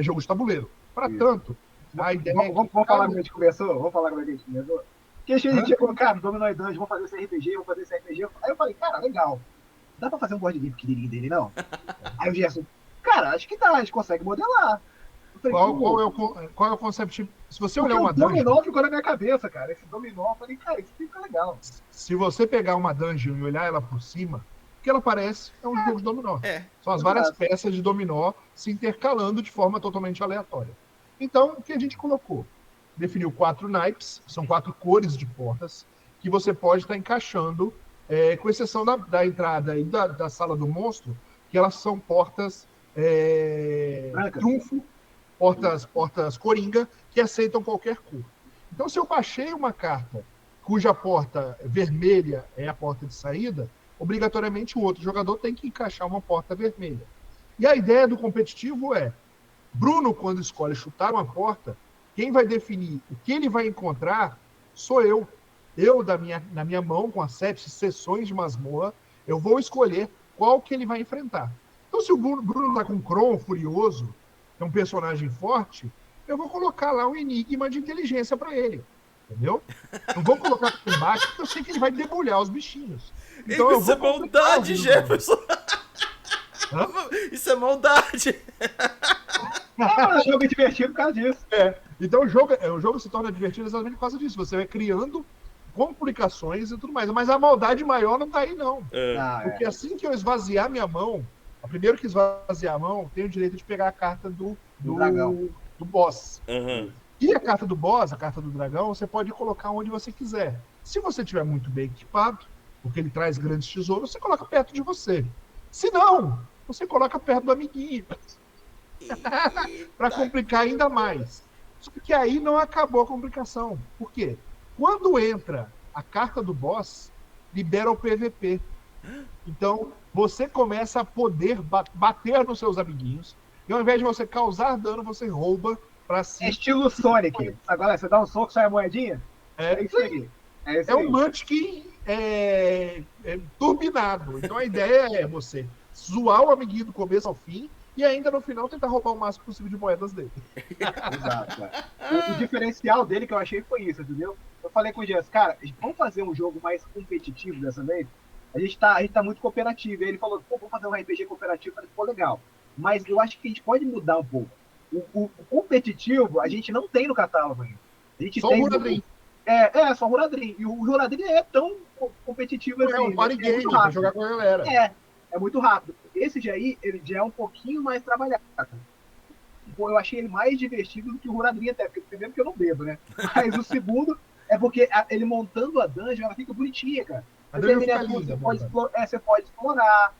jogo de tabuleiro. Para tanto, a ideia... Vamos falar como a gente começou? Vamos falar como a gente começou? Porque a gente falou, cara, Dominó Dungeon, vamos fazer esse RPG, vamos fazer esse RPG. Aí eu falei, cara, legal. Dá pra fazer um board game pequenininho dele, não? Aí o Gerson, cara, acho que dá, a gente consegue modelar. Falei, qual é o conceito? Se você olhar uma dungeon... O dominó ficou na minha cabeça, cara. Esse dominó, eu falei, cara, isso fica legal. Se você pegar uma dungeon e olhar ela por cima, o que ela parece é um jogo de dominó. São as várias peças de dominó se intercalando de forma totalmente aleatória. Então, o que a gente colocou? Definiu 4 naipes, são 4 cores de portas, que você pode estar encaixando, com exceção da entrada e da sala do monstro, que elas são portas trunfo, portas coringa, que aceitam qualquer cor. Então, se eu baixei uma carta cuja porta vermelha é a porta de saída, obrigatoriamente o outro jogador tem que encaixar uma porta vermelha. E a ideia do competitivo é Bruno, quando escolhe chutar uma porta, quem vai definir o que ele vai encontrar sou eu. Eu, na minha mão, com as 7 sessões de masmorra, eu vou escolher qual que ele vai enfrentar. Então, se o Bruno tá com Kron furioso, que é um personagem forte, eu vou colocar lá um enigma de inteligência para ele. Entendeu? Não vou colocar combate, porque eu sei que ele vai debulhar os bichinhos. Então, Isso é maldade, Jefferson. Isso é maldade. O jogo é divertido por causa disso. Então o jogo se torna divertido exatamente por causa disso. Você vai criando complicações e tudo mais. Mas a maldade maior não tá aí, não. Porque assim que eu esvaziar minha mão, a primeiro que esvaziar a mão, tem o direito de pegar a carta do boss. Uhum. E a carta do boss, a carta do dragão, você pode colocar onde você quiser. Se você tiver muito bem equipado, porque ele traz grandes tesouros, você coloca perto de você. Se não, você coloca perto do amiguinho. Para complicar ainda mais. Só que aí não acabou a complicação. Por quê? Quando entra a carta do boss, libera o PVP. Então, você começa a poder bater nos seus amiguinhos. E ao invés de você causar dano, você rouba para si. É estilo Sonic. Agora, você dá um soco, sai a moedinha? É isso aí. É um Munchkin turbinado. Então, a ideia é você zoar o amiguinho do começo ao fim e ainda no final tentar roubar o máximo possível de moedas dele. Exato, cara. O diferencial dele que eu achei foi isso, entendeu? Eu falei com o Jess, cara, vamos fazer um jogo mais competitivo dessa vez? A gente tá muito cooperativo. E ele falou, pô, vamos fazer um RPG cooperativo. Eu falei, pô, legal. Mas eu acho que a gente pode mudar um pouco. O competitivo a gente não tem no catálogo ainda. A gente só tem o Ruradrim. Só o Ruradrim. E o Ruradrim é tão competitivo assim. É um party game pra jogar com a galera. É muito rápido. Esse aí, ele já é um pouquinho mais trabalhado. Pô, eu achei ele mais divertido do que o Ruradrim até, porque primeiro que eu não bebo, né? Mas o segundo é porque ele montando a dungeon, ela fica bonitinha, cara. Você pode explorar.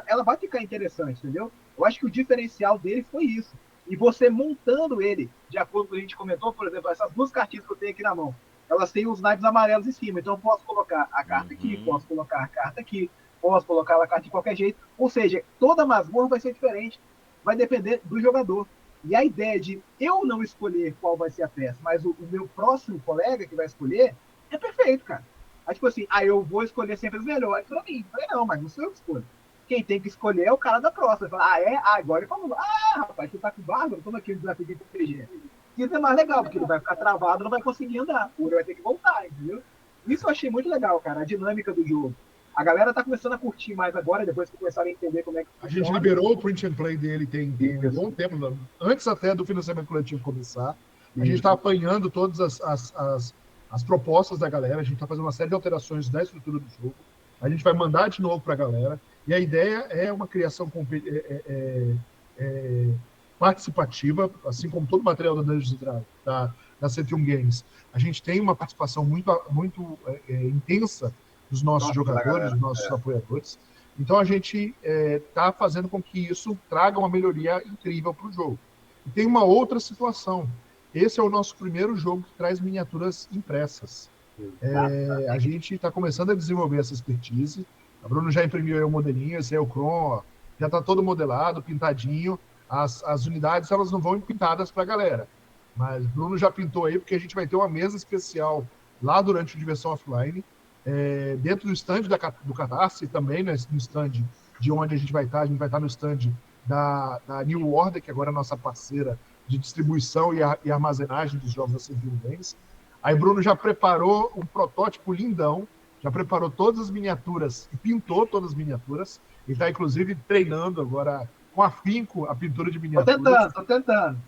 Ela vai ficar interessante, entendeu? Eu acho que o diferencial dele foi isso. E você montando ele, de acordo com o que a gente comentou, por exemplo, essas 2 cartinhas que eu tenho aqui na mão, elas têm os naipes amarelos em cima. Então eu posso colocar a carta aqui, posso colocar a carta aqui, posso colocar a carta de qualquer jeito. Ou seja, toda masmorra vai ser diferente. Vai depender do jogador. E a ideia de eu não escolher qual vai ser a peça, mas o meu próximo colega que vai escolher, é perfeito, cara. Aí, tipo assim, eu vou escolher sempre os melhores pra mim. Eu falei, não, mas não sou eu que escolho. Quem tem que escolher é o cara da próxima. Fala, agora ele falou, rapaz, você tá com bárbaro, toma aqui o desafio de RPG. Isso é mais legal, porque ele vai ficar travado, não vai conseguir andar. Ele vai ter que voltar, entendeu? Isso eu achei muito legal, cara, a dinâmica do jogo. A galera tá começando a curtir mais agora, depois que começaram a entender como é que funciona. A gente liberou o print and play dele tem um bom tempo, antes até do financiamento coletivo começar. A gente está apanhando todas as propostas da galera, a gente está fazendo uma série de alterações da estrutura do jogo. A gente vai mandar de novo para a galera. E a ideia é uma criação participativa, assim como todo o material da Dungeons & Dragons, da 101 Games. A gente tem uma participação muito intensa dos nossos jogadores, dos nossos apoiadores. Então a gente está fazendo com que isso traga uma melhoria incrível para o jogo. E tem uma outra situação. Esse é o nosso primeiro jogo que traz miniaturas impressas. A gente está começando a desenvolver essa expertise. A Bruno já imprimiu aí o modelinho, esse é o Kron, já está todo modelado, pintadinho. As unidades elas não vão pintadas para a galera, mas o Bruno já pintou aí, porque a gente vai ter uma mesa especial lá durante o Diversão Offline, dentro do stand do Catarse, também no stand de onde a gente vai estar no stand da New Order, que agora é a nossa parceira de distribuição e armazenagem dos jogos da 101 Games. Aí Bruno já preparou um protótipo lindão, já preparou todas as miniaturas e pintou todas as miniaturas. Ele está, inclusive, treinando agora com afinco a pintura de miniaturas. Tô tentando.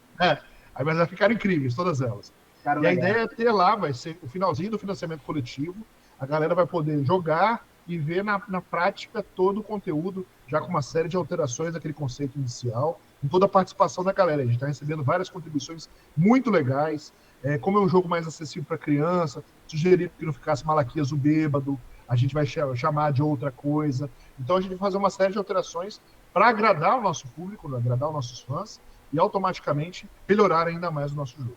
Aí vai ficar incríveis, todas elas. Cara, e a ideia é ter lá, vai ser o finalzinho do financiamento coletivo, a galera vai poder jogar e ver na prática todo o conteúdo, já com uma série de alterações daquele conceito inicial, com toda a participação da galera. A gente está recebendo várias contribuições muito legais. Como é um jogo mais acessível para criança, sugeriram que não ficasse Malaquias o bêbado, a gente vai chamar de outra coisa. Então a gente vai fazer uma série de alterações para agradar o nosso público, agradar os nossos fãs e automaticamente melhorar ainda mais o nosso jogo.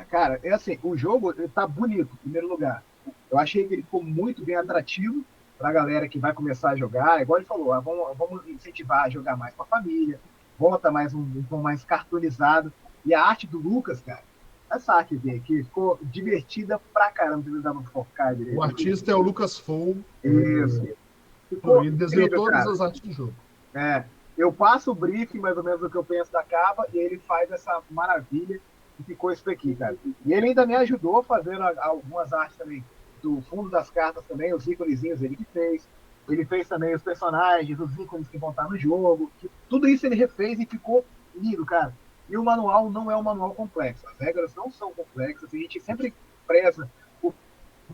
Cara, assim, o jogo tá bonito, em primeiro lugar. Eu achei que ele ficou muito bem atrativo para a galera que vai começar a jogar. Igual ele falou, vamos incentivar a jogar mais com a família. volta mais um tom mais cartoonizado. E a arte do Lucas, cara, essa arte dele aqui ficou divertida pra caramba, ele dava focar direito. O artista é o Lucas Fou. Isso. Ficou Ele desenhou incrível, todas cara. as artes do jogo. Eu passo o briefing, mais ou menos, do que eu penso da capa, e ele faz essa maravilha e ficou isso daqui, cara. E ele ainda me ajudou fazendo algumas artes também, do fundo das cartas também, os íconezinhos ele que fez. Ele fez também os personagens, os ícones que vão estar no jogo. Tudo isso ele refez e ficou lindo, cara. E o manual não é um manual complexo. As regras não são complexas. A gente sempre preza por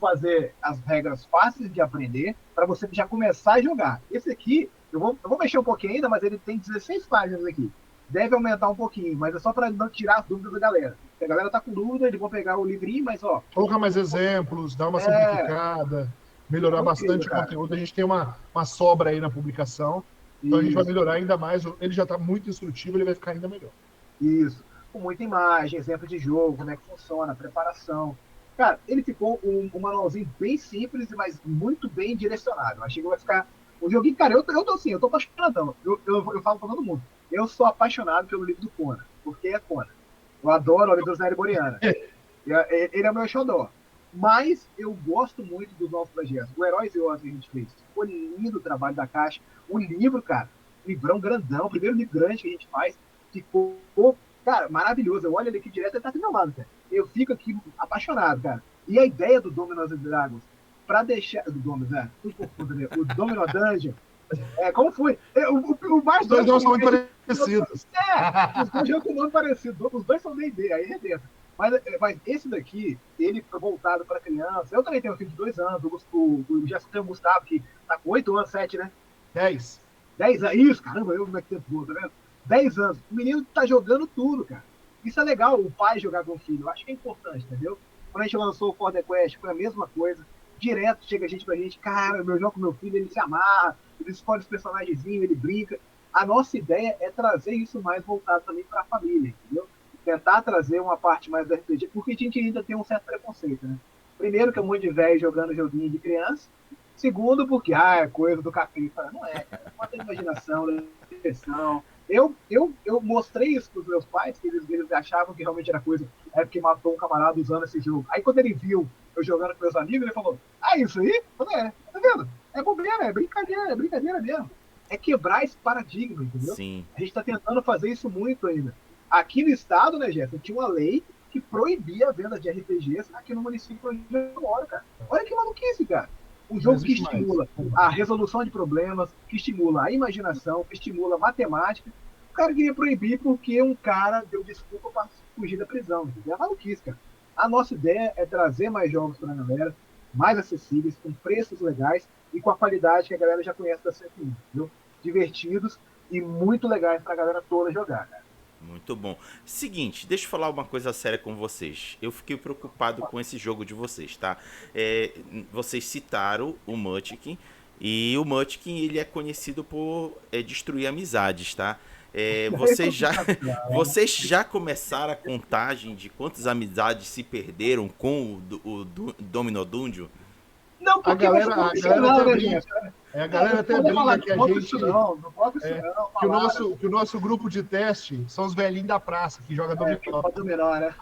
fazer as regras fáceis de aprender para você já começar a jogar. Esse aqui, eu vou mexer um pouquinho ainda, mas ele tem 16 páginas aqui. Deve aumentar um pouquinho, mas é só para não tirar as dúvidas da galera. Se a galera tá com dúvida, eles vão pegar o livrinho, mas ó... Colocar mais exemplos, dar uma simplificada, melhorar bastante o cara. conteúdo. A gente tem uma sobra aí na publicação, então a gente vai melhorar ainda mais. Ele já está muito instrutivo, ele vai ficar ainda melhor. Isso. Com muita imagem, exemplo de jogo, como é que funciona, preparação. Cara, ele ficou um manualzinho bem simples, mas muito bem direcionado. Eu achei que vai ficar um joguinho. Cara, eu tô assim, eu tô apaixonadão. Eu falo pra todo mundo. Eu sou apaixonado pelo livro do Conan, porque é Conan. Eu adoro o livro do Zé Liboriana. Ele é o meu xodó. Mas eu gosto muito dos nossos projetos. O Heróis e Ossos que a gente fez. Ficou lindo o trabalho da caixa. O livro, cara, livrão grandão, o primeiro livro grande que a gente faz, ficou, cara, maravilhoso. Eu olho ele aqui direto, ele tá aqui do meu lado, cara. Eu fico aqui apaixonado, cara. E a ideia do Dominos and Dragons, pra deixar... Do Dominos, o Domino Dungeon, como foi? O mais Os dois não são muito parecidos. os dois jogos com nome parecido. Os dois são D&D, aí é dentro. Mas esse daqui, ele foi voltado para criança. Eu também tenho um filho de 2 anos. O Gerson tem o Gustavo, que tá com 8 anos, 7, né? 10. 10 anos. Isso, caramba, eu como é que tempo voa, tá vendo? 10 anos. O menino tá jogando tudo, cara. Isso é legal, o pai jogar com o filho. Eu acho que é importante, entendeu? Quando a gente lançou o For the Quest, foi a mesma coisa. Direto chega pra gente, cara, eu jogo com meu filho, ele se amarra, ele escolhe os personagenzinhos, ele brinca. A nossa ideia é trazer isso mais voltado também pra família, entendeu? Tentar trazer uma parte mais do RPG, porque a gente ainda tem um certo preconceito, né? Primeiro, que é um monte de velho jogando joguinho de criança. Segundo, porque, é coisa do capeta. Não é, cara. Falta de imaginação, diversão. Eu mostrei isso pros meus pais, que eles achavam que realmente era coisa, porque matou um camarada usando esse jogo. Aí quando ele viu eu jogando com meus amigos, ele falou, isso aí? Eu falei, tá vendo? É bobeira, é brincadeira mesmo. É quebrar esse paradigma, entendeu? Sim. A gente tá tentando fazer isso muito ainda. Aqui no estado, né, Jéssica, tinha uma lei que proibia a venda de RPGs aqui no município onde eu moro, cara. Olha que maluquice, cara. Um jogo que estimula a resolução de problemas, que estimula a imaginação, que estimula a matemática. O cara queria proibir porque um cara deu desculpa para fugir da prisão. Entendeu? É maluquice, cara. A nossa ideia é trazer mais jogos para a galera, mais acessíveis, com preços legais e com a qualidade que a galera já conhece da 101, entendeu? Divertidos e muito legais para a galera toda jogar, cara. Muito bom. Seguinte, deixa eu falar uma coisa séria com vocês. Eu fiquei preocupado com esse jogo de vocês, tá? Vocês citaram o Munchkin, e o Munchkin, ele é conhecido por destruir amizades, tá? Vocês já começaram a contagem de quantas amizades se perderam com o Domino Dungeon? Não, porque a galera até brinca que a gente... Não pode isso não. Que o nosso grupo de teste são os velhinhos da praça, que joga dominó, né?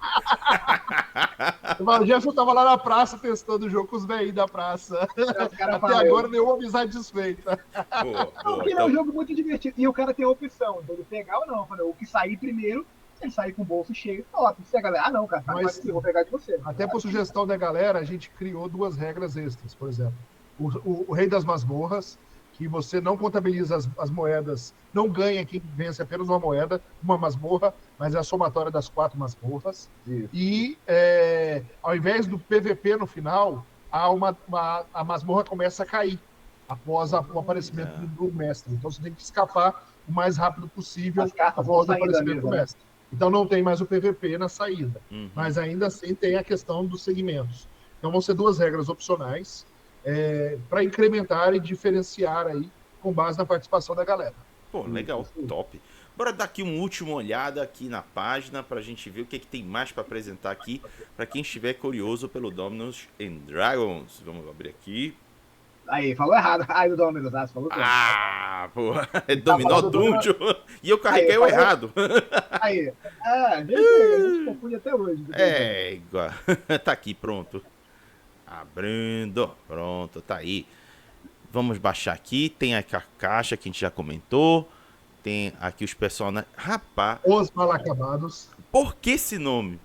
O Jefferson tava lá na praça testando o jogo com os velhinhos da praça. Até agora nenhuma amizade desfeita. Porque é um jogo muito divertido. E o cara tem a opção, então ele pegar ou não. O que sair primeiro, se ele sair com o bolso cheio, top. Se a galera, não, cara, mas eu vou pegar de você. Até por sugestão da galera, a gente criou 2 regras extras, por exemplo. O Rei das Masmorras, que você não contabiliza as moedas, não ganha quem vence apenas uma moeda, uma masmorra, mas é a somatória das 4 masmorras. Isso. E ao invés do PVP no final, a masmorra começa a cair após o aparecimento do mestre. Então você tem que escapar o mais rápido possível após o aparecimento do mestre. Então não tem mais o PVP na saída, mas ainda assim tem a questão dos segmentos. Então vão ser 2 regras opcionais, para incrementar e diferenciar aí com base na participação da galera. Pô, legal, top. Bora dar aqui uma última olhada aqui na página pra gente ver o que tem mais para apresentar aqui, para quem estiver curioso pelo Dominos and Dragons. Vamos abrir aqui. Aí, falou errado. Aí o Dominus, você falou certo. Pô, é Dominó falando Dungeon. E eu carreguei o falou- errado. Aí, a gente confunde até hoje. É, igual. Tá aqui, pronto. Abrindo. Pronto, tá aí. Vamos baixar aqui. Tem aqui a caixa que a gente já comentou. Tem aqui os personagens. Rapaz, Os Mal Acabados. por que esse nome?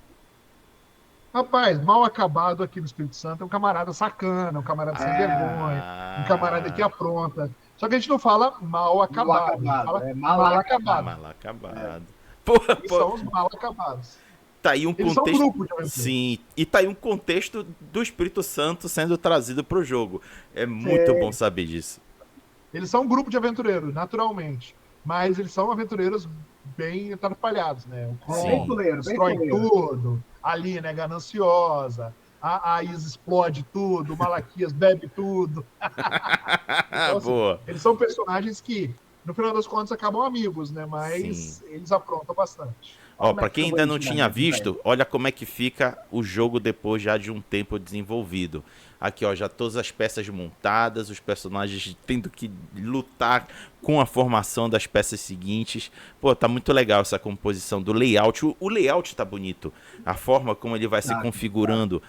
Rapaz, Mal Acabado aqui no Espírito Santo é um camarada sacana, um camarada sem vergonha, um camarada que apronta. Só que a gente não fala mal acabado, a gente fala é mal acabado. Mal acabado. Porra, E são os mal acabados. tá aí um Eles são um contexto. grupo de aventura. Sim, e tá aí um contexto do Espírito Santo sendo trazido pro jogo. É muito bom saber disso. Eles são um grupo de aventureiros, naturalmente. Mas eles são aventureiros bem atrapalhados, né? O Sim. Kron Fuleiro, bem destrói fuleiro. tudo, a Lina é gananciosa, a Isa explode tudo, o Malaquias bebe tudo. Então, assim, Boa. eles são personagens que, no final das contas, acabam amigos, né? Mas eles aprontam bastante. Ó, Como é pra que quem ficou ainda não bonitinho, tinha né? visto, olha como é que fica o jogo depois já de um tempo desenvolvido. Aqui, ó, já todas as peças montadas, os personagens tendo que lutar com a formação das peças seguintes. Pô, tá muito legal essa composição do layout. O layout tá bonito. A forma como ele vai se configurando.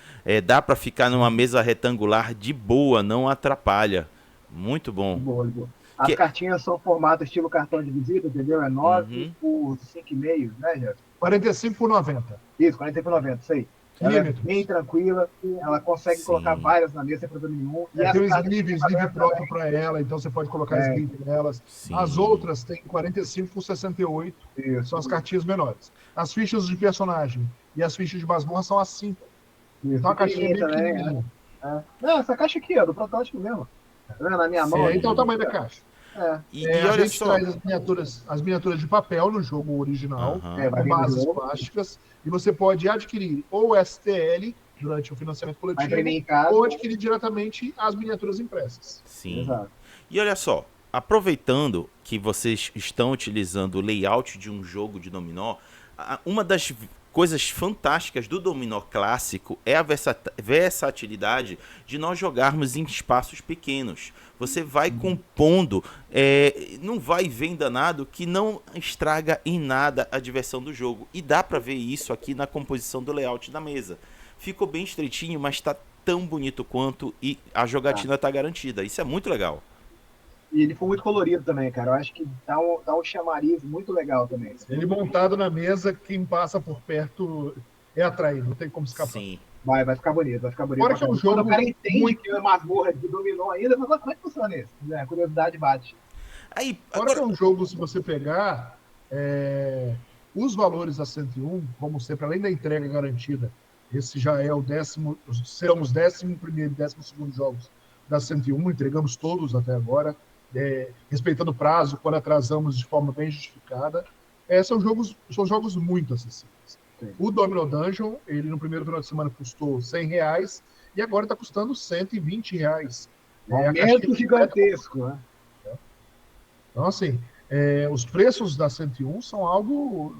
Dá pra ficar numa mesa retangular de boa, não atrapalha. Muito bom. Boa. As Que- cartinhas são formato estilo cartão de visita, entendeu? É 9 por 5,5, né, Jéssica? 45 por 90. Isso, 40,90, isso aí. Ela Milímetros. é bem tranquila, ela consegue Sim. colocar várias na mesa sem problema nenhum. E Tem um as cartas sleeve de papel próprio para ela, então você pode colocar sleeve nelas. Sim. As outras têm 45 por 68, Isso. são as cartinhas menores. As fichas de personagem e as fichas de masmorra são as 5. Isso. Então a caixinha é bem Pequenininha também, pequenininha. né? Não, essa caixa aqui, ó, do protótipo mesmo. Tá vendo? Na minha mão. Então é o tamanho da caixa. E A olha gente só. traz as miniaturas de papel no jogo original, Aham. vai com vir no bases jogo. plásticas, e você pode adquirir ou STL durante o financiamento Vai coletivo, imprimir em casa. ou adquirir diretamente as miniaturas impressas. Sim. Exato. E olha só, aproveitando que vocês estão utilizando o layout de um jogo de dominó, uma das coisas fantásticas do dominó clássico é a versatilidade de nós jogarmos em espaços pequenos. Você vai compondo, não vai ver danado que não estraga em nada a diversão do jogo. E dá pra ver isso aqui na composição do layout da mesa. Ficou bem estreitinho, mas tá tão bonito quanto e a jogatina tá garantida. Isso é muito legal. E ele foi muito colorido também, cara. Eu acho que dá um chamariz muito legal também. Ele montado na mesa, quem passa por perto é atraído, não tem como escapar. Sim. Vai ficar bonito, vai ficar bonito. Fora que é um jogo Quando o cara entende muito- que é masmorra de dominó ainda, mas como é que funciona isso? A curiosidade bate. Aí, Fora que é agora... um jogo, se você pegar os valores da 101, como sempre, além da entrega garantida, esse já é serão os 11º e 12º jogos da 101, entregamos todos até agora, respeitando o prazo, quando atrasamos de forma bem justificada. São jogos muito acessíveis. Sim. O Domino Dungeon, ele no primeiro final de semana custou R$100 e agora está custando R$120. A Aumento caixinha gigantesco, né? Então, assim, os preços da 101 são algo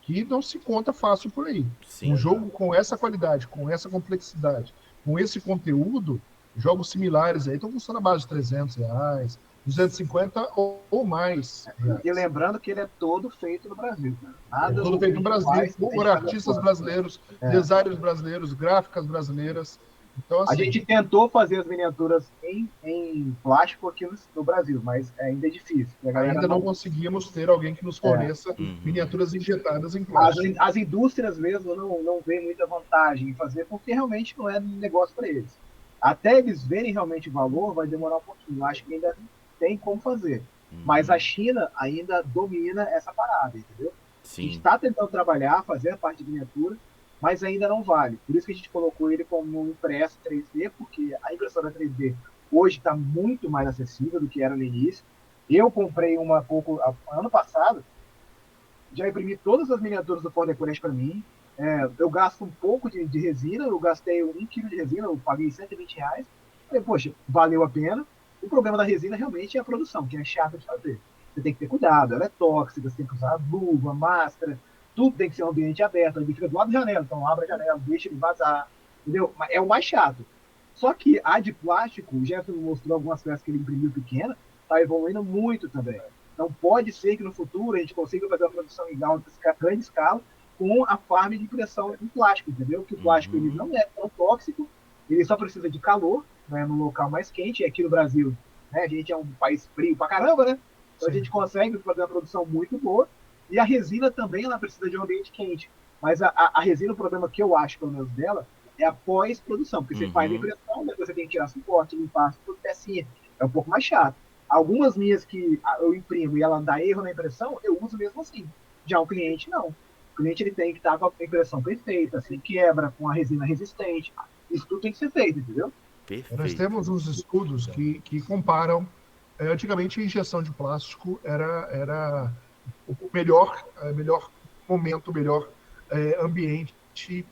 que não se conta fácil por aí. Sim. Um jogo com essa qualidade, com essa complexidade, com esse conteúdo, jogos similares aí estão custando a base de R$300, 250 ou mais. E lembrando que ele é todo feito no Brasil. Né? Nada Tudo feito no Brasil, por artistas brasileiros. brasileiros, designers brasileiros, gráficas brasileiras. Então, assim, A gente tentou fazer as miniaturas em plástico aqui no Brasil, mas ainda é difícil. A galera ainda não conseguimos ter alguém que nos forneça miniaturas injetadas em plástico. As indústrias mesmo não veem muita vantagem em fazer, porque realmente não é negócio para eles. Até eles verem realmente o valor, vai demorar um pouquinho. Eu acho que ainda tem como fazer. Mas a China ainda domina essa parada, entendeu? A gente Sim. está tentando trabalhar, fazer a parte de miniatura, mas ainda não vale. Por isso que a gente colocou ele como um impresso 3D, porque a impressora 3D hoje está muito mais acessível do que era no início. Eu comprei uma pouco ano passado, já imprimi todas as miniaturas do Power Decorate para mim. Eu gasto um pouco de resina, eu gastei 1 kg de resina, eu paguei R$120. Falei, poxa, valeu a pena. O problema da resina realmente é a produção, que é chata de fazer. Você tem que ter cuidado, ela é tóxica, você tem que usar luva, máscara, tudo tem que ser um ambiente aberto, ele fica do lado da janela, então abre a janela, deixa ele vazar, entendeu? É o mais chato. Só que a de plástico, o Jefferson mostrou algumas peças que ele imprimiu pequena, está evoluindo muito também. Então pode ser que no futuro a gente consiga fazer uma produção em grande escala com a farm de impressão em plástico, entendeu? Que o plástico ele não é tão tóxico, ele só precisa de calor, né, num local mais quente, e aqui no Brasil, né, a gente é um país frio pra caramba, né? Então a gente consegue fazer uma produção muito boa, e a resina também ela precisa de um ambiente quente. Mas a resina, o problema que eu acho, pelo menos dela, é a pós-produção, porque você faz a impressão, depois você tem que tirar suporte, limpar tudo pecinha, é um pouco mais chato. Algumas minhas que eu imprimo e ela dá erro na impressão, eu uso mesmo assim. Já o cliente, não. O cliente ele tem que estar com a impressão perfeita, sem quebra, com a resina resistente. Isso tudo tem que ser feito, entendeu? Perfeito. Nós temos uns estudos que comparam. Antigamente, a injeção de plástico era o melhor momento, o melhor ambiente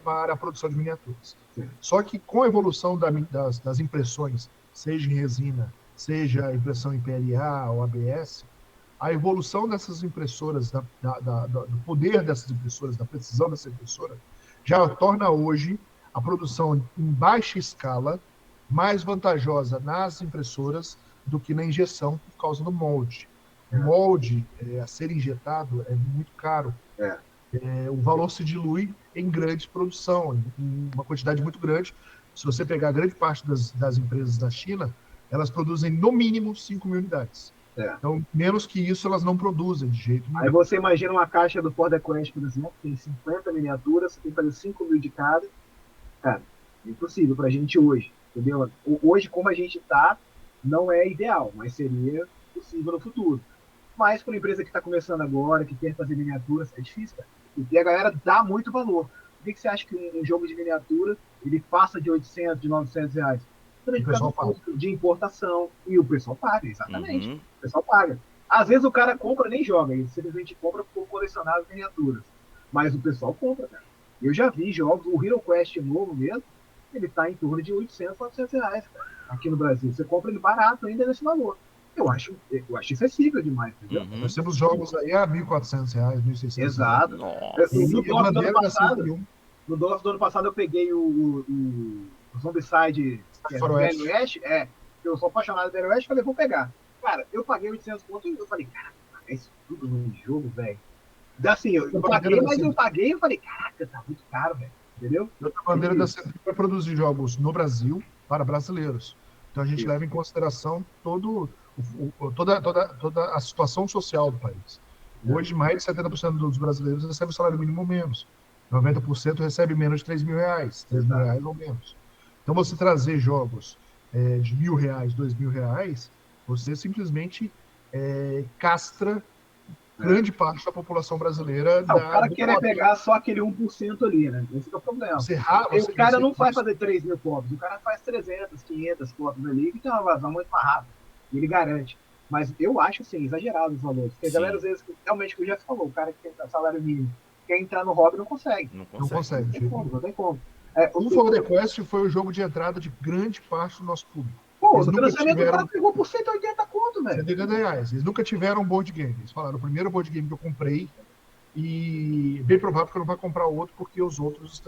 para a produção de miniaturas. Sim. Só que com a evolução das impressões, seja em resina, seja impressão em PLA ou ABS, a evolução dessas impressoras, do poder dessas impressoras, da precisão dessa impressora, já torna hoje a produção em baixa escala mais vantajosa nas impressoras do que na injeção por causa do molde. O molde a ser injetado é muito caro. O valor se dilui em grande produção, em uma quantidade muito grande. Se você pegar a grande parte das empresas da China, elas produzem no mínimo 5 mil unidades. Então, menos que isso, elas não produzem de jeito nenhum. Aí você imagina uma caixa do Ford EcoQuest, por exemplo, que tem 50 miniaturas, você tem que fazer 5 mil de cada. Cara, é impossível pra gente hoje, entendeu? Hoje, como a gente tá, não é ideal, mas seria possível no futuro. Mas para uma empresa que está começando agora, que quer fazer miniaturas, é difícil, cara. E a galera dá muito valor. Por que você acha que um jogo de miniatura ele passa de 800, de 900 reais? Também por causa do custo de importação. E o pessoal paga, exatamente. O pessoal paga. Às vezes o cara compra nem joga, ele simplesmente compra por colecionar as miniaturas. Mas o pessoal compra, cara. Eu já vi jogos, o Hero Quest novo mesmo, ele está em torno de 800, 900 reais, cara, aqui no Brasil. Você compra ele barato ainda nesse valor. Eu acho acessível demais, entendeu? Nós temos jogos aí a R$ 1.400, R$ 1.600. Exato. No DOF do ano passado eu peguei o Zombicide Velho Oeste, eu sou apaixonado do Velho Oeste, falei, vou pegar. Cara, eu paguei 800 pontos e eu falei, cara, pagar isso tudo num jogo, velho. Assim, eu paguei, mas eu paguei e falei, caraca, tá muito caro, velho. Entendeu? A bandeira da Century vai produzir jogos no Brasil para brasileiros. Então a gente leva em consideração toda a situação social do país. Hoje, mais de 70% dos brasileiros recebem o salário mínimo ou menos. 90% recebe menos de R$3.000, R$3.000 ou menos. Então, você trazer jogos de R$1.000, R$2.000, você simplesmente castra grande parte da população brasileira. O cara quer pegar só aquele 1% ali, né? Esse é o problema. O cara não vai fazer 3.000 cópias, o cara faz 300, 500 cópias ali, que tem uma vazão muito mais rápida. Ele garante. Mas eu acho, assim, exagerado os valores. Porque a galera, às vezes, realmente, o que o Jeff falou, o cara que tem salário mínimo, quer entrar no hobby, não consegue. Não consegue. Não tem como. O Ford EcoQuest foi o jogo de entrada de grande parte do nosso público. Pô, o financiamento do cara pegou por 180 conto, velho. 180 reais. Eles nunca tiveram um board game. Eles falaram, o primeiro board game que eu comprei, e bem provável que eu não vou comprar outro, porque os outros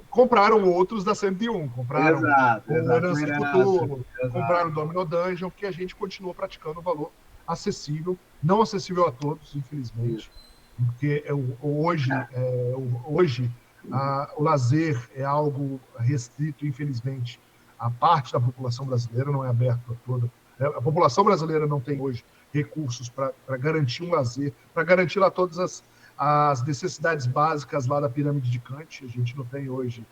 compraram outros da 101. Compraram o Herança de Futuro, compraram o Domino Dungeon, que a gente continua praticando o valor acessível, não acessível a todos, infelizmente. Porque hoje o lazer é algo restrito, infelizmente, a parte da população brasileira, não é aberto a toda. A população brasileira não tem hoje recursos para garantir um lazer, para garantir lá todas as necessidades básicas lá da pirâmide de Kant. A gente não tem hoje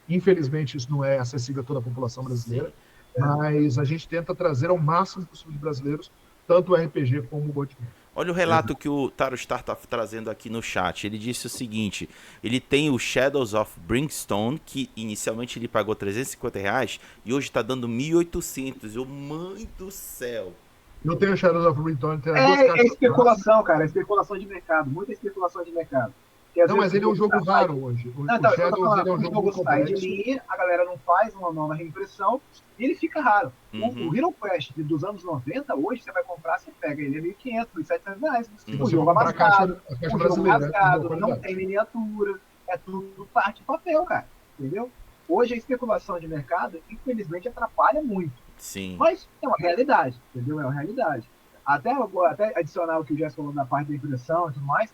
infelizmente, isso não é acessível a toda a população brasileira, mas a gente tenta trazer ao máximo possível de brasileiros, tanto o RPG como o board game. Olha o relato que o Tarostar está trazendo aqui no chat. Ele disse o seguinte: ele tem o Shadows of Brimstone, que inicialmente ele pagou R$350 e hoje está dando 1.800. Eu, mãe do céu. Eu tenho o Shadows of Brimstone. É especulação, cara. É especulação de mercado. Muita especulação de mercado. Não, mas ele é um jogo raro hoje. O Shadows é um jogo sai de linha, a galera não faz uma nova reimpressão e ele fica raro. O Hero Quest dos anos 90, hoje você vai comprar, você pega ele a R$1.500, R$1.700. O jogo é mascado, não tem miniatura, é tudo parte de papel, cara. Entendeu? hoje a especulação de mercado, infelizmente, atrapalha muito. Sim. Mas é uma realidade, entendeu? É uma realidade. Até adicionar o que o Jéssica falou na parte da impressão e tudo mais,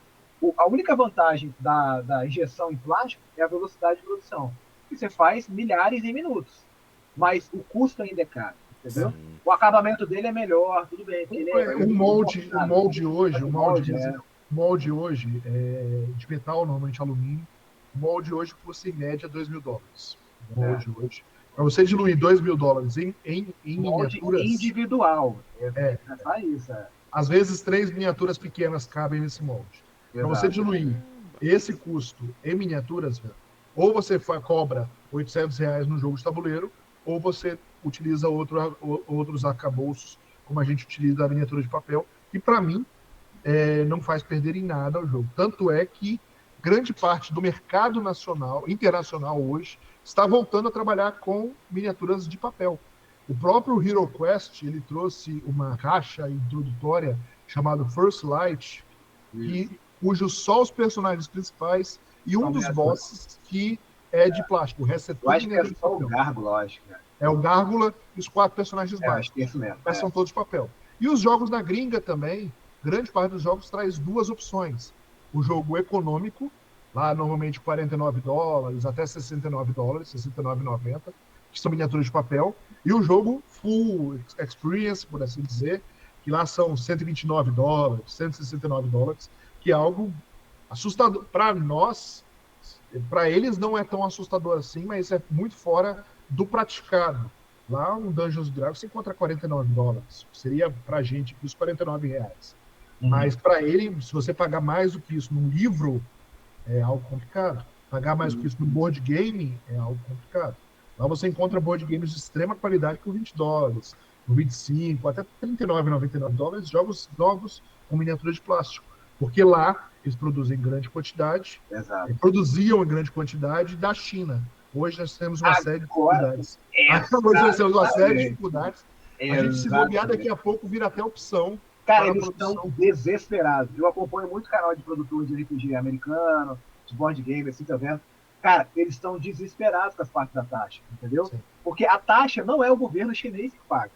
a única vantagem da injeção em plástico é a velocidade de produção. Que você faz milhares em minutos. Mas o custo ainda é caro, entendeu? Sim. O acabamento dele é melhor, tudo bem. O molde hoje é de metal, normalmente alumínio. O molde hoje custa em média $2.000. O molde hoje. Para você diluir $2.000 em miniaturas individual. Isso. Às vezes 3 miniaturas pequenas cabem nesse molde. Para você diluir esse custo em miniaturas, ou você cobra R$800 no jogo de tabuleiro, ou você utiliza outros arcabouços, como a gente utiliza a miniatura de papel, que para mim não faz perder em nada o jogo. Tanto é que grande parte do mercado internacional hoje está voltando a trabalhar com miniaturas de papel. O próprio Hero Quest, ele trouxe uma caixa introdutória chamada First Light, cujos só os personagens principais e um dos bosses que é de plástico. O resto é tudo miniatura de papel. O Gárgula, acho. É o Gárgula e os 4 personagens básicos. Isso mesmo. Mas são todos de papel. E os jogos na gringa também, grande parte dos jogos traz 2 opções. O jogo econômico, lá normalmente $49 até $69, $69,90, que são miniaturas de papel, e o jogo full experience, por assim dizer, que lá são $129, $169, que é algo assustador. Para nós, para eles não é tão assustador assim, mas é muito fora do praticado. Lá um Dungeons & Dragons você encontra $49. Seria pra gente aqui os R$49. Mas para ele, se você pagar mais do que isso num livro, é algo complicado. Pagar mais do que isso no board game é algo complicado. Lá você encontra board games de extrema qualidade por $20, por 25, até $39,99, jogos novos com miniatura de plástico. Porque lá eles produzem em grande quantidade, produziam em grande quantidade da China. Hoje nós temos uma série de dificuldades. Hoje nós temos uma série de dificuldades. A gente se bobear daqui a pouco vira até opção. Cara, eles estão desesperados. Eu acompanho muito canal de produtores de RPG americano, de board game, assim, tá vendo? Cara, eles estão desesperados com as partes da taxa, entendeu? Sim. Porque a taxa não é o governo chinês que paga.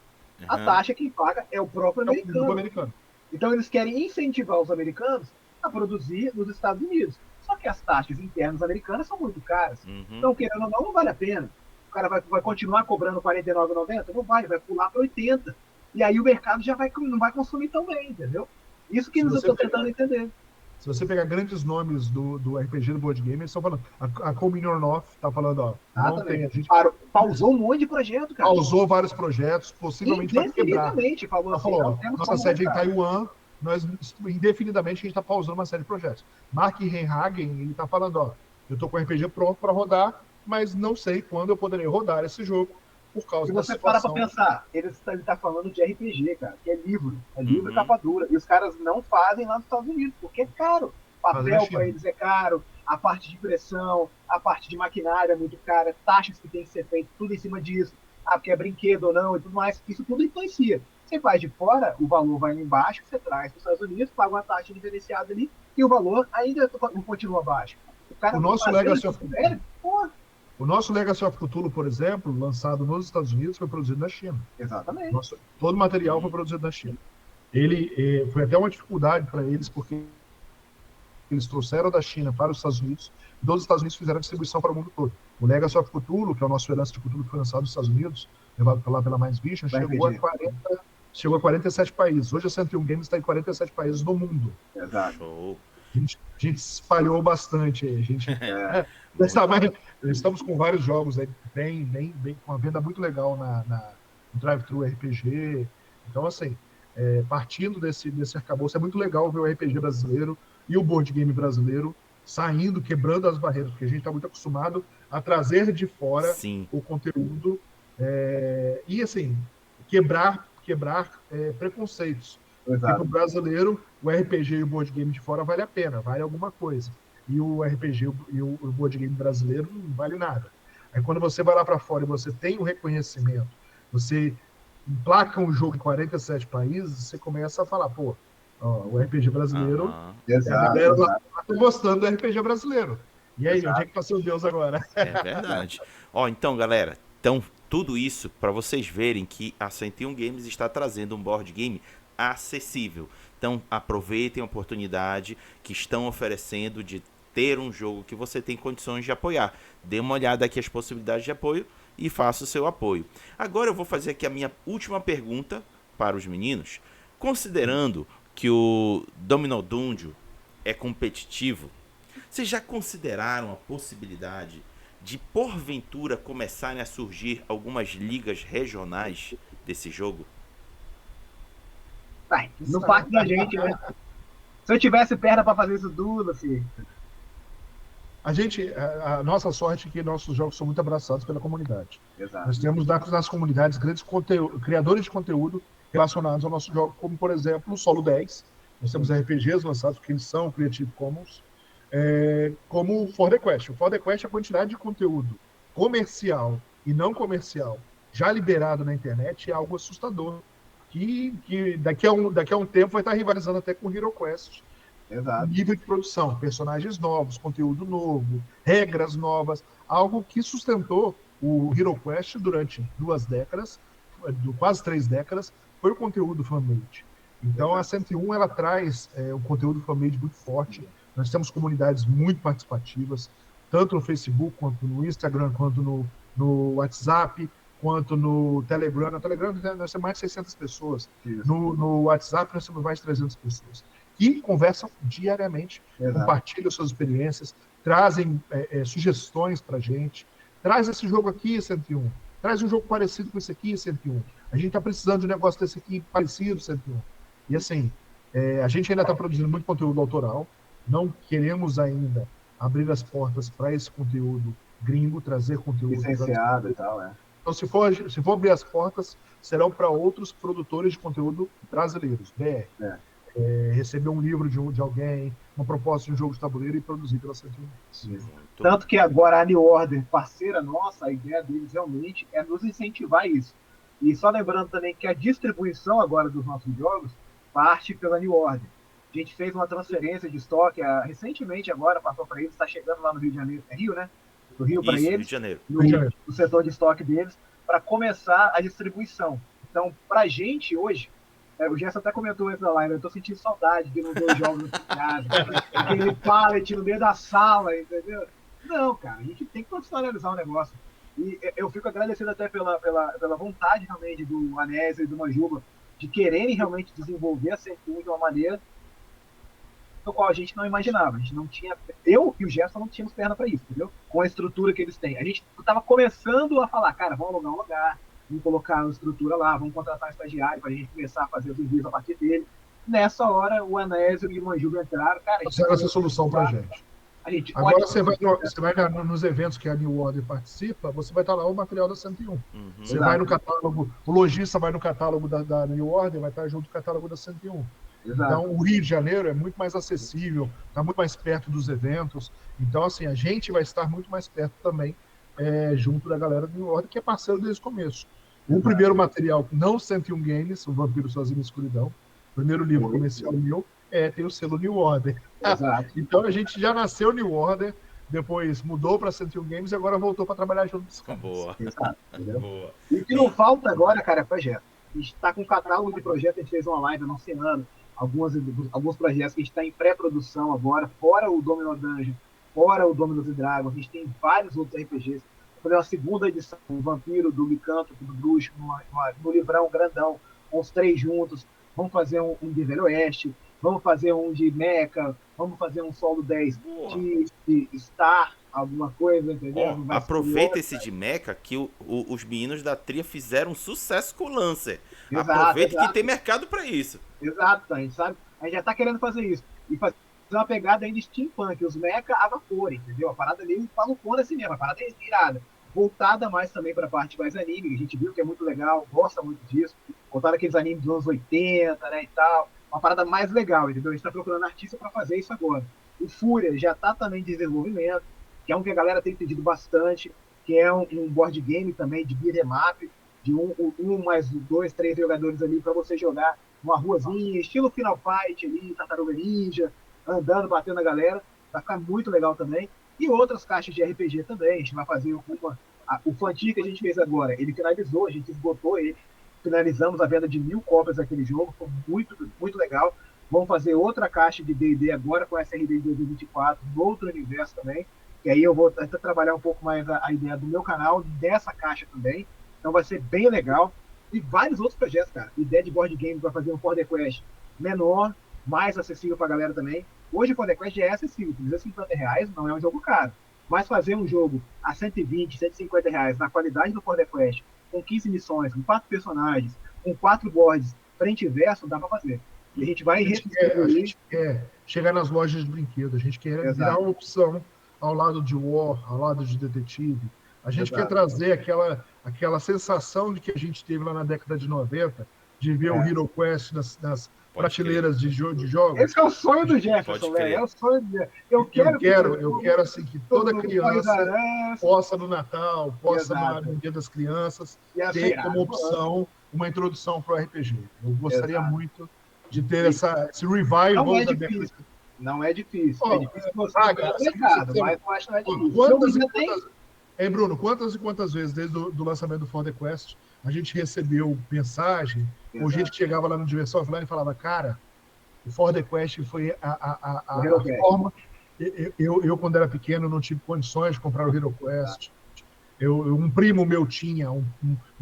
A taxa quem paga é o próprio americano. Então eles querem incentivar os americanos a produzir nos Estados Unidos. Só que as taxas internas americanas são muito caras. Então, querendo ou não vale a pena. O cara vai continuar cobrando R$49,90? Não vai pular para 80. E aí o mercado já não vai consumir tão bem, entendeu? Isso que eu estou tentando entender. Se você pegar grandes nomes do RPG do board game, eles estão falando. A Communion North está falando, ó. Não tem, a gente pausou um monte de projeto, cara. Pausou vários projetos, possivelmente vai quebrar. Falou assim, nossa sede em Taiwan, nós indefinidamente a gente está pausando uma série de projetos. Mark Renhagen, ele está falando, ó, eu estou com o RPG pronto para rodar, mas não sei quando eu poderei rodar esse jogo por causa da situação. Se você para pensar, ele está falando de RPG, cara, que é livro e capa dura, e os caras não fazem lá nos Estados Unidos, porque é caro. Papel para eles é caro, a parte de impressão, a parte de maquinário é muito cara, taxas que tem que ser feito, tudo em cima disso, porque é brinquedo ou não e tudo mais, isso tudo influencia. Você faz de fora, o valor vai lá embaixo, você traz para os Estados Unidos, paga uma taxa diferenciada ali, e o valor ainda continua baixo. O nosso Legacy of Cthulhu, o nosso Legacy of Cthulhu, por exemplo, lançado nos Estados Unidos, foi produzido na China. Exatamente. Todo o material foi produzido na China. Ele foi até uma dificuldade para eles, porque eles trouxeram da China para os Estados Unidos, e dos Estados Unidos fizeram a distribuição para o mundo todo. O Legacy of Cthulhu, que é o nosso Herança de Cthulhu, que foi lançado nos Estados Unidos, levado lá pela Mais Vision, chegou a 47 países. Hoje a Centurion Games está em 47 países do mundo. Exato. A gente espalhou bastante. Estamos com vários jogos aí, bem, com uma venda muito legal no Drive-Thru RPG. Então, assim, partindo desse arcabouço, é muito legal ver o RPG brasileiro e o board game brasileiro saindo, quebrando as barreiras, porque a gente está muito acostumado a trazer de fora o conteúdo e, assim, quebrar preconceitos. Porque para o brasileiro, o RPG e o board game de fora vale a pena, vale alguma coisa. E o RPG e o board game brasileiro não vale nada. Aí quando você vai lá para fora e você tem o reconhecimento, você emplaca um jogo em 47 países, você começa a falar, pô, ó, o RPG brasileiro, a galera lá tá gostando do RPG brasileiro. E aí, Exato. onde é que tá seu Deus agora? É verdade. Ó, então, galera, então, tudo isso para vocês verem que a 101 Games está trazendo um board game acessível. Então, aproveitem a oportunidade que estão oferecendo de ter um jogo que você tem condições de apoiar. Dê uma olhada aqui as possibilidades de apoio e faça o seu apoio. Agora eu vou fazer aqui a minha última pergunta para os meninos. Considerando que o Domino Dungeon é competitivo, vocês já consideraram a possibilidade de, porventura, começarem a surgir algumas ligas regionais desse jogo? Vai, no parte da gente, né? Se eu tivesse perna pra fazer isso tudo, filho. A nossa sorte é que nossos jogos são muito abraçados pela comunidade. Exato. Nós temos nas comunidades grandes criadores de conteúdo relacionados ao nosso jogo, como, por exemplo, o Solo 10. Nós temos RPGs lançados, porque eles são Creative Commons, como o For the Quest. O For the Quest, a quantidade de conteúdo comercial e não comercial já liberado na internet é algo assustador, que daqui a um tempo vai estar rivalizando até com o Hero Quest. Exato. Nível de produção, personagens novos, conteúdo novo, regras novas, algo que sustentou o Hero Quest durante 2 décadas, quase 3 décadas, foi o conteúdo fan-made. Então a 101 ela traz um conteúdo fan-made muito forte. Nós temos comunidades muito participativas, tanto no Facebook, quanto no Instagram, quanto no WhatsApp, quanto no Telegram. No Telegram nós temos mais de 600 pessoas. No WhatsApp nós temos mais de 300 pessoas. Que conversam diariamente, Exato. Compartilham suas experiências, trazem sugestões para a gente. Traz esse jogo aqui, 101. Traz um jogo parecido com esse aqui, 101. A gente está precisando de um negócio desse aqui parecido, 101. E assim, a gente ainda está produzindo muito conteúdo autoral. Não queremos ainda abrir as portas para esse conteúdo gringo, trazer conteúdo licenciado e tal, Então, se for abrir as portas, serão para outros produtores de conteúdo brasileiros, BR. Receber um livro de alguém, uma proposta de um jogo de tabuleiro e produzir pela 101. Tanto que agora a New Order, parceira nossa, a ideia deles realmente é nos incentivar isso. E só lembrando também que a distribuição agora dos nossos jogos parte pela New Order. A gente fez uma transferência de estoque recentemente agora, passou para eles, está chegando lá no Rio de Janeiro, é Rio, né? Do Rio para eles, Rio de Janeiro. No setor de estoque deles, para começar a distribuição. Então, para a gente hoje, o Gerson até comentou isso na live, eu tô sentindo saudade de não ver os jogos em casa, aquele pallet no meio da sala, entendeu? Não, cara, a gente tem que profissionalizar o negócio. E eu fico agradecido até pela vontade realmente do Anésio e do Manjuba de quererem realmente desenvolver a 101 de uma maneira no qual a gente não imaginava. A gente não tinha, eu e o Gerson não tínhamos perna para isso, entendeu? Com a estrutura que eles têm. A gente estava começando a falar, cara, vamos alugar um lugar, vamos colocar uma estrutura lá, vamos contratar um estagiário para a gente começar a fazer os envios a partir dele. Nessa hora, o Anésio e o Manjuba entraram, cara. Trouxeram essa solução para a gente. Agora você vai nos eventos que a New Order participa, você vai estar lá o material da 101. Você vai no catálogo, o lojista vai no catálogo da New Order, vai estar junto com o catálogo da 101. Exato. Então, o Rio de Janeiro é muito mais acessível, está muito mais perto dos eventos. Então, assim, a gente vai estar muito mais perto também, junto da galera da New Order, que é parceiro desde o começo. O primeiro material, não 101 Games, O Vampiro Sozinho na Escuridão, o primeiro livro comercial meu, tem o selo New Order. Exato. Então, a gente já nasceu New Order, depois mudou para 101 Games e agora voltou para trabalhar junto com os caras. Boa. Exato, Boa. E o que não falta agora, cara, é projeto. A gente está com um catálogo de projetos, a gente fez uma live anunciando alguns projetos que a gente está em pré-produção agora, fora o Domino Dungeon, fora o Dominos e Dragons, a gente tem vários outros RPGs. Vou fazer uma segunda edição do Vampiro, do Licântropo, do Bruxo, no livrão grandão, com os 3 juntos. Vamos fazer um de Velho Oeste, vamos fazer um de Mecha, vamos fazer um solo 10 de Star, alguma coisa, entendeu? Aproveita esse de Mecha que os meninos da Tria fizeram sucesso com o Lancer. Exato, Aproveita exato. que tem mercado para isso. Exato, a gente sabe. A gente já tá querendo fazer isso. E fazer uma pegada aí de steampunk, os mecha a vapor, entendeu? A parada ali malucona assim mesmo, a parada é irada. Voltada mais também para a parte mais anime, que a gente viu que é muito legal, gosta muito disso. Voltada aqueles animes dos anos 80, né, e tal. Uma parada mais legal, entendeu? A gente tá procurando artista para fazer isso agora. O Fúria já tá também em desenvolvimento, que é um que a galera tem pedido bastante, que é um board game também de beat'em up, de um mais 2, 3 jogadores ali para você jogar uma ruazinha, estilo Final Fight ali, Tartaruga Ninja, andando, batendo na galera, vai ficar muito legal também. E outras caixas de RPG também. A gente vai fazer o Fantir que a gente fez agora. Ele finalizou, a gente esgotou ele. Finalizamos a venda de 1.000 cópias daquele jogo. Foi muito, muito legal. Vamos fazer outra caixa de D&D agora com SRD de 2024, no outro universo também. E aí eu vou tentar trabalhar um pouco mais a ideia do meu canal, dessa caixa também. Então vai ser bem legal. E vários outros projetos, cara. Ideia de board game para fazer um For The Quest menor, mais acessível para a galera também. Hoje o For The Quest já é acessível, R$350 não é um jogo caro. Mas fazer um jogo a 120, R$150 na qualidade do For The Quest, com 15 missões, com 4 personagens, com 4 boards, frente e verso, dá para fazer. E a gente vai a gente quer chegar nas lojas de brinquedo, a gente quer virar uma opção ao lado de War, ao lado de Detetive. A gente quer trazer aquela sensação de que a gente teve lá na década de 90, de ver o Hero Quest nas prateleiras de jogos. Esse é o sonho do Jefferson, velho. É o sonho do Jefferson. Eu quero assim, que toda criança possa no Natal, possa no Dia das Crianças, ter como opção uma introdução para o RPG. Eu gostaria muito de ter esse revival da década. Não é difícil. É difícil você mercado, mas eu acho que não é difícil. Bruno, quantas vezes desde o lançamento do For The Quest a gente recebeu mensagem ou gente que chegava lá no Diversão Offline e falava, cara, o For The Quest foi a forma... Eu, quando era pequeno, não tive condições de comprar o Hero Quest. Um primo meu tinha, um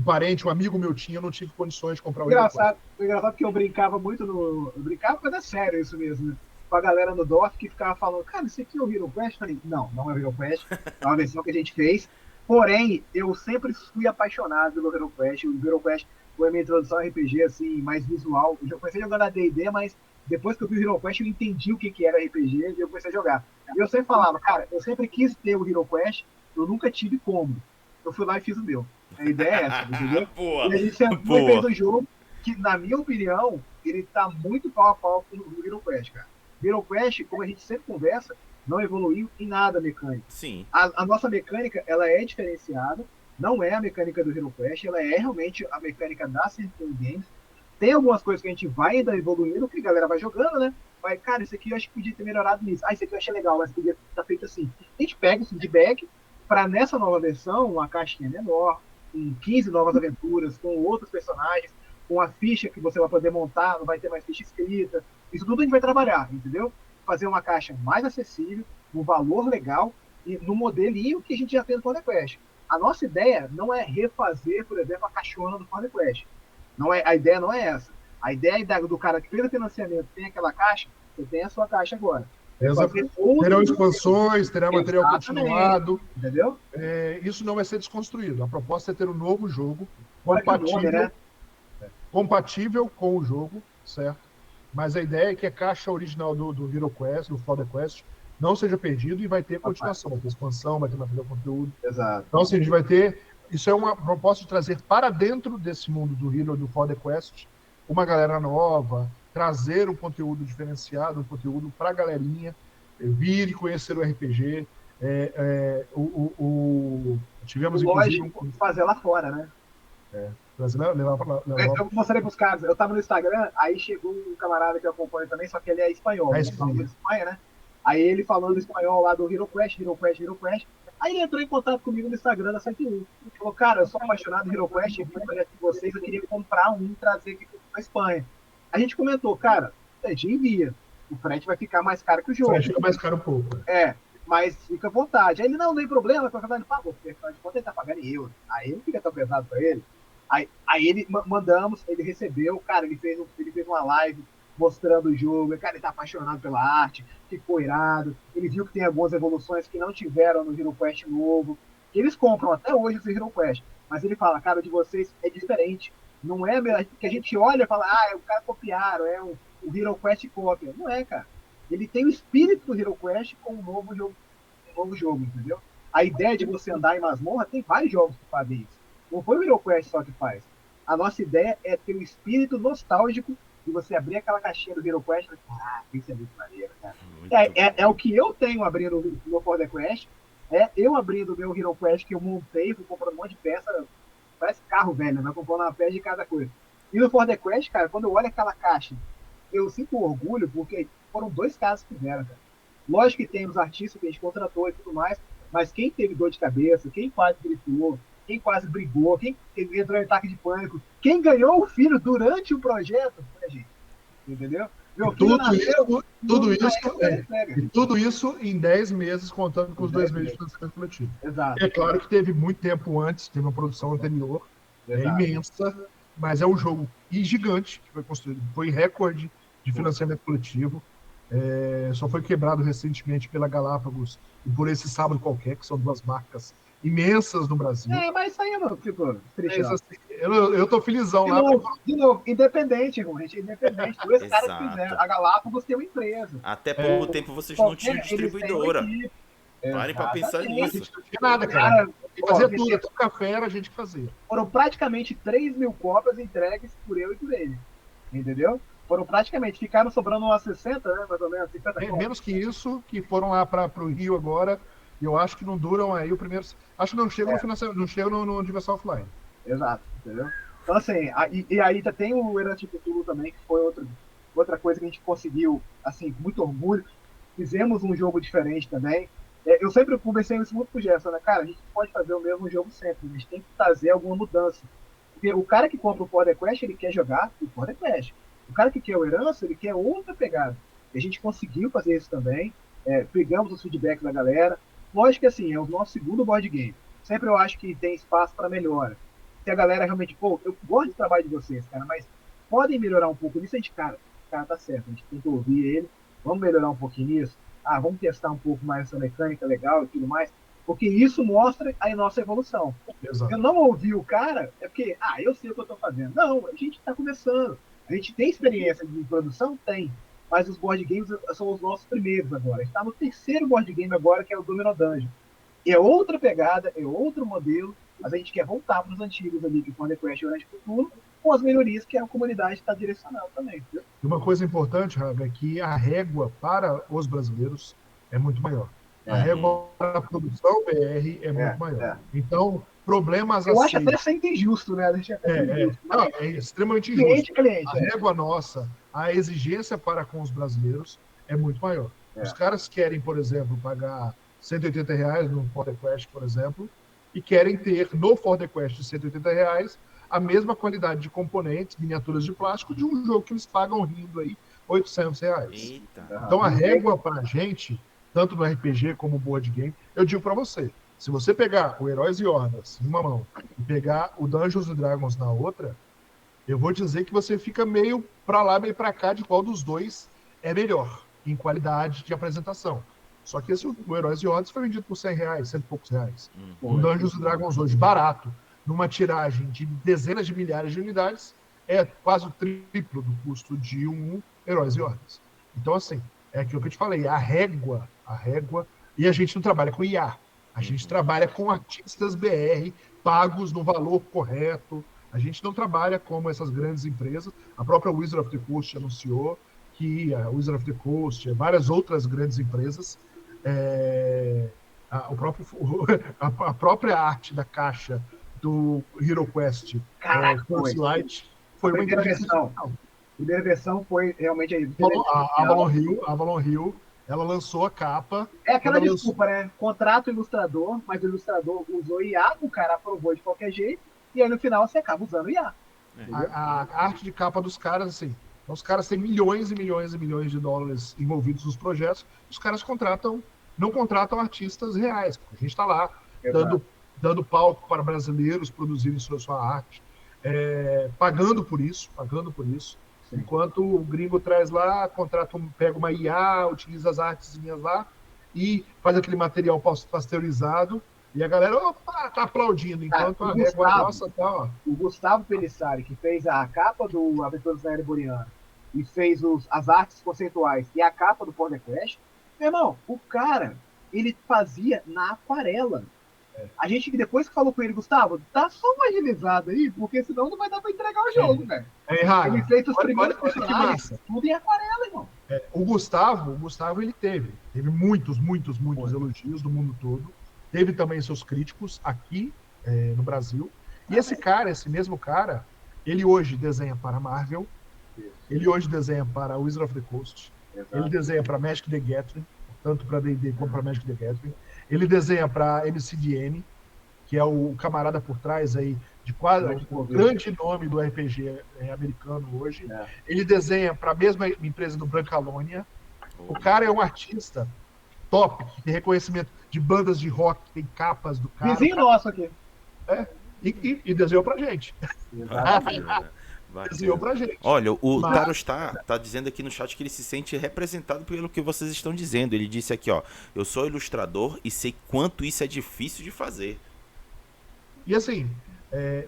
parente, um amigo meu tinha, eu não tive condições de comprar o Hero Quest. Engraçado porque eu brincava muito Eu brincava porque é sério isso mesmo, né? Com a galera no DOF que ficava falando, cara, isso aqui é o Hero Quest? Eu falei, não é o Hero Quest, é uma versão que a gente fez. Porém, eu sempre fui apaixonado pelo Hero Quest. O Hero Quest foi a minha introdução ao RPG, assim, mais visual. Eu comecei jogando a D&D, mas depois que eu vi o Hero Quest, eu entendi o que era RPG e eu comecei a jogar. E eu sempre falava, cara, eu sempre quis ter o Hero Quest, eu nunca tive como. Eu fui lá e fiz o meu. A ideia é essa, entendeu? Boa, e a gente sempre fez um jogo que, na minha opinião, ele tá muito pau a pau com o Hero Quest, cara. Hero Quest, como a gente sempre conversa, não evoluiu em nada a mecânica. Sim. A nossa mecânica, ela é diferenciada, não é a mecânica do Hero Quest, ela é realmente a mecânica da Century Games. Tem algumas coisas que a gente vai ainda evoluindo, que a galera vai jogando, né? Vai, cara, isso aqui eu acho que podia ter melhorado nisso. Isso aqui eu achei legal, mas podia estar feito assim. A gente pega esse feedback para nessa nova versão, uma caixinha menor, com 15 novas aventuras, com outros personagens, com a ficha que você vai poder montar, não vai ter mais ficha escrita. Isso tudo a gente vai trabalhar, entendeu? Fazer uma caixa mais acessível, um valor legal e no modelinho que a gente já tem no For The Quest. A nossa ideia não é refazer, por exemplo, a caixona do For The Quest. A ideia não é essa. A ideia do cara que fez o financiamento, tem aquela caixa, você tem a sua caixa agora. Terão expansões, terá material continuado. Entendeu? Isso não vai ser desconstruído. A proposta é ter um novo jogo compatível com o jogo, certo? Mas a ideia é que a caixa original do Hero Quest, do For The Quest, não seja perdido e vai ter continuação, vai ter expansão, vai ter material conteúdo. Exato. Então, assim, a gente vai ter... Isso é uma proposta de trazer para dentro desse mundo do Hero, do For The Quest, uma galera nova, trazer um conteúdo diferenciado, um conteúdo para a galerinha, vir e conhecer o RPG. Tivemos, inclusive... fazer lá fora, né? Eu mostrei para os caras, eu estava no Instagram, aí chegou um camarada que eu acompanho também, só que ele é espanhol. Espanha, né? Aí ele falando espanhol lá do Hero Quest. Aí ele entrou em contato comigo no Instagram da 101. Ele falou, cara, eu sou apaixonado em Hero Quest, vi o projeto de vocês, eu queria comprar um e trazer aqui para Espanha. A gente comentou, cara, a gente envia. O frete vai ficar mais caro que o jogo. O frete fica mais caro um pouco. Mas fica à vontade. Aí ele, não tem problema, ele pagou, porque afinal de contas ele tá pagando em euro. Aí não fica tão pesado para ele. Aí ele mandamos, ele recebeu, cara, ele fez uma live mostrando o jogo, cara, ele tá apaixonado pela arte, ficou irado, ele viu que tem algumas evoluções que não tiveram no Hero Quest novo, que eles compram até hoje esse Hero Quest, mas ele fala, cara, o de vocês é diferente, não é que a gente olha e fala, o cara copiaram, o Hero Quest cópia, não é, cara, ele tem o espírito do Hero Quest com um novo jogo, entendeu? A ideia de você andar em masmorra, tem vários jogos que fazem isso, não foi o Hero Quest só que faz, a nossa ideia é ter o espírito nostálgico de você abrir aquela caixinha do Hero Quest e falar, isso é muito maneiro, cara. É o que eu tenho abrindo o meu For The Quest, eu abrindo o meu Hero Quest que eu montei, fui comprando um monte de peça, parece carro velho, né? Vai comprando uma peça de cada coisa. E no For The Quest, cara, quando eu olho aquela caixa, eu sinto orgulho, porque foram 2 caras que fizeram, cara. Lógico que tem os artistas que a gente contratou e tudo mais, mas quem teve dor de cabeça, quem quase gritou, quem quase brigou, quem entrou em ataque de pânico, quem ganhou o filho durante o projeto foi a gente. Entendeu? Meu filho Tudo nasceu, isso, tudo na isso, época da entrega. e tudo isso em 10 meses, contando com os 2 meses de financiamento coletivo. Exato. É claro que teve muito tempo antes, teve uma produção anterior, imensa, mas é um jogo gigante que foi construído, foi recorde de financiamento coletivo. Só foi quebrado recentemente pela Galápagos e por esse Sábado Qualquer, que são 2 marcas imensas no Brasil. Mas isso aí eu não fico triste. Mas, assim, eu tô felizão de lá. Novo, independente, irmão. A gente é independente. 2 caras Exato. fizeram. A Galápagos tem uma empresa. Até pouco tempo vocês não tinham distribuidora. Parem pra pensar A nisso. gente não tinha nada, cara. Fazia tudo, até o café era a gente que fazia. Foram praticamente 3 mil cópias entregues por eu e por ele. Entendeu? Foram praticamente, ficaram sobrando umas 60, né? Mais ou menos, 50 menos que isso, que foram lá para o Rio agora, e eu acho que não duram aí o primeiro. Acho que não chegam no financiamento, não chegam no Universal Offline. Exato, entendeu? Então, assim, e aí tem o Herança de Cthulhu também, que foi outra coisa que a gente conseguiu, assim, com muito orgulho. Fizemos um jogo diferente também. Eu sempre conversei isso muito com o Gerson, né? Cara, a gente não pode fazer o mesmo jogo sempre, a gente tem que trazer alguma mudança. Porque o cara que compra o Border Quest, ele quer jogar o Border Quest. O cara que quer o Herança, ele quer outra pegada. E a gente conseguiu fazer isso também. Pegamos os feedbacks da galera. Lógico que, assim, é o nosso segundo board game. Sempre eu acho que tem espaço para melhora. Se a galera realmente, eu gosto do trabalho de vocês, cara, mas podem melhorar um pouco nisso. A gente, cara, tá certo, a gente tem que ouvir ele. Vamos melhorar um pouquinho nisso. Vamos testar um pouco mais essa mecânica legal e tudo mais. Porque isso mostra a nossa evolução. Exato. Eu não ouvi o cara, é porque, eu sei o que eu tô fazendo. Não, a gente tá começando. A gente tem experiência de produção? Tem. Mas os board games são os nossos primeiros agora. A gente tá no 3º board game agora, que é o Domino Dungeon. É outra pegada, é outro modelo, mas a gente quer voltar para os antigos ali, que foi o Quest e o Orange Futuro, com as melhorias que a comunidade está direcionando também. Viu? E uma coisa importante, Raga, é que a régua para os brasileiros é muito maior. A régua para a produção BR é muito maior. Então, problemas eu acho até sempre injusto, né? É extremamente injusto. A régua nossa, a exigência para com os brasileiros é muito maior. Os caras querem, por exemplo, pagar R$180 no For The Quest, por exemplo, e querem ter no For The Quest de R$180 a mesma qualidade de componentes, miniaturas de plástico, de um jogo que eles pagam rindo aí R$800. Eita. Então a régua para a gente, tanto no RPG como no board game, eu digo para você, se você pegar o Heróis e Hordas em uma mão e pegar o Dungeons and Dragons na outra, eu vou dizer que você fica meio para lá, meio para cá de qual dos dois é melhor em qualidade de apresentação. Só que o Heróis e Hordas foi vendido por R$100, cento e poucos reais. O Dungeons and Dragons hoje, barato, numa tiragem de dezenas de milhares de unidades, é quase o triplo do custo de um Heróis e Hordas. Então, assim, é aquilo que eu te falei, a régua, e a gente não trabalha com IA, a gente trabalha com artistas BR pagos no valor correto, a gente não trabalha como essas grandes empresas, a própria Wizard of the Coast anunciou que a Wizard of the Coast, várias outras grandes empresas, a própria arte da caixa do Hero Quest First Light foi uma inteligência. A primeira versão foi realmente a Avalon Hill, ela lançou a capa. É aquela desculpa, né? Contrato ilustrador, mas o ilustrador usou IA, o cara aprovou de qualquer jeito, e aí no final você acaba usando IA. A arte de capa dos caras, assim, os caras têm milhões e milhões e milhões de dólares envolvidos nos projetos, os caras não contratam artistas reais, porque a gente está lá dando palco para brasileiros produzirem sua arte, pagando por isso. Sim. Enquanto o gringo traz lá, pega uma IA, utiliza as artezinhas lá e faz aquele material pasteurizado e a galera tá aplaudindo, enquanto a régua nossa tá, ó. O Gustavo Pelissari, que fez a capa do Aventuras da Ereboriana e fez as artes conceituais e a capa do For The Quest, meu irmão, o cara, ele fazia na aquarela. A gente que depois que falou com ele, Gustavo, dá só uma agilizada aí, porque senão não vai dar pra entregar o jogo, velho. Ele fez os primeiros personagens, tudo em aquarela, irmão. O Gustavo, ele teve muitos elogios do mundo todo. Teve também seus críticos aqui no Brasil. E esse mesmo cara, ele hoje desenha para a Marvel, ele hoje desenha para a Wizard of the Coast, ele desenha para Magic the Gathering, tanto para D&D como para Magic the Gathering. Ele desenha para MCDN, que é o camarada por trás aí de quase o grande nome do RPG americano hoje. Ele desenha para a mesma empresa do Brancalônia. O cara é um artista top, que tem reconhecimento de bandas de rock, tem capas do cara. Vizinho nosso aqui. E desenhou pra gente. Desenhou pra gente. Olha, o Taros tá dizendo aqui no chat que ele se sente representado pelo que vocês estão dizendo. Ele disse aqui, ó, eu sou ilustrador e sei quanto isso é difícil de fazer. E assim, é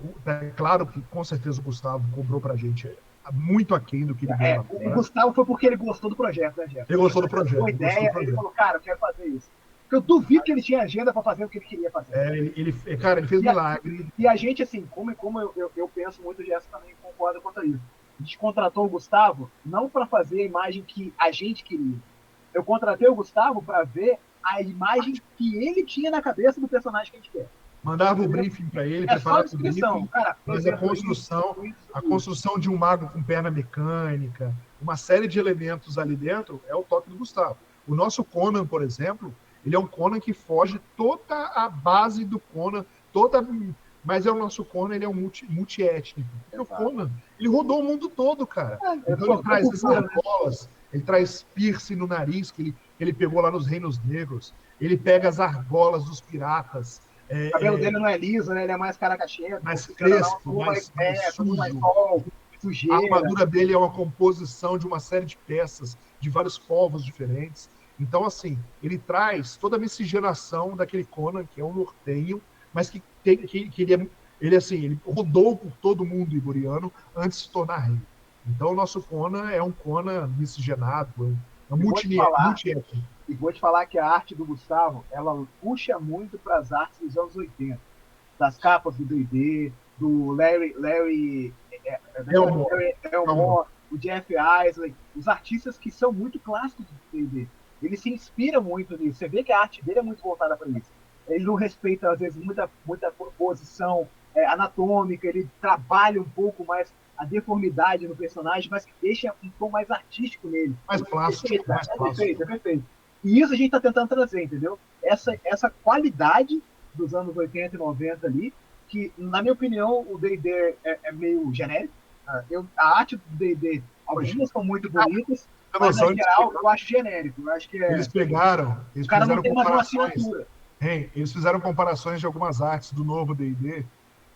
claro que com certeza o Gustavo cobrou pra gente muito aquém do que ele ganhou. O Gustavo foi porque ele gostou do projeto, né, Jeff? Ele gostou do projeto. Boa ideia, ele falou, cara, eu quero fazer isso. Porque eu duvido que ele tinha agenda pra fazer o que ele queria fazer. Ele fez milagre. E a gente, assim, como eu penso muito, o Gerson também concorda quanto a isso. A gente contratou o Gustavo não pra fazer a imagem que a gente queria. Eu contratei o Gustavo pra ver a imagem que ele tinha na cabeça do personagem que a gente quer. Mandava o briefing para ele, preparava o briefing, cara, mas a construção de um mago com perna mecânica, uma série de elementos ali dentro, é o toque do Gustavo. O nosso Conan, por exemplo, ele é um Conan que foge toda a base do Conan, mas é o nosso Conan, ele é um multiétnico. O Conan, ele rodou o mundo todo, cara. Então ele traz essas argolas, ele traz piercing no nariz, que ele pegou lá nos Reinos Negros, ele pega as argolas dos piratas. O cabelo dele não é liso, né? Ele é mais caracachento. Mais crespo, mais sujo. A armadura dele é uma composição de uma série de peças, de vários povos diferentes. Então, assim, ele traz toda a miscigenação daquele Conan, que é um nortenho, mas que ele rodou por todo mundo iboriano antes de se tornar rei. Então, o nosso Conan é um Conan miscigenado, é um multiétnico. E vou te falar que a arte do Gustavo, ela puxa muito para as artes dos anos 80. Das capas do D&D, do Larry Elmore, o Jeff Isley, os artistas que são muito clássicos do D&D. Ele se inspira muito nisso. Você vê que a arte dele é muito voltada para isso. Ele não respeita, às vezes, muita posição anatômica, ele trabalha um pouco mais a deformidade no personagem, mas que deixa um tom mais artístico nele. Mais plástico. É perfeito. E isso a gente está tentando trazer, entendeu? Essa qualidade dos anos 80 e 90 ali, que, na minha opinião, o D&D é meio genérico. A arte do D&D, algumas são muito bonitas, mas, no geral, eu acho genérico. Eu acho que eles pegaram... O cara não tem mais uma assinatura. Eles fizeram comparações de algumas artes do novo D&D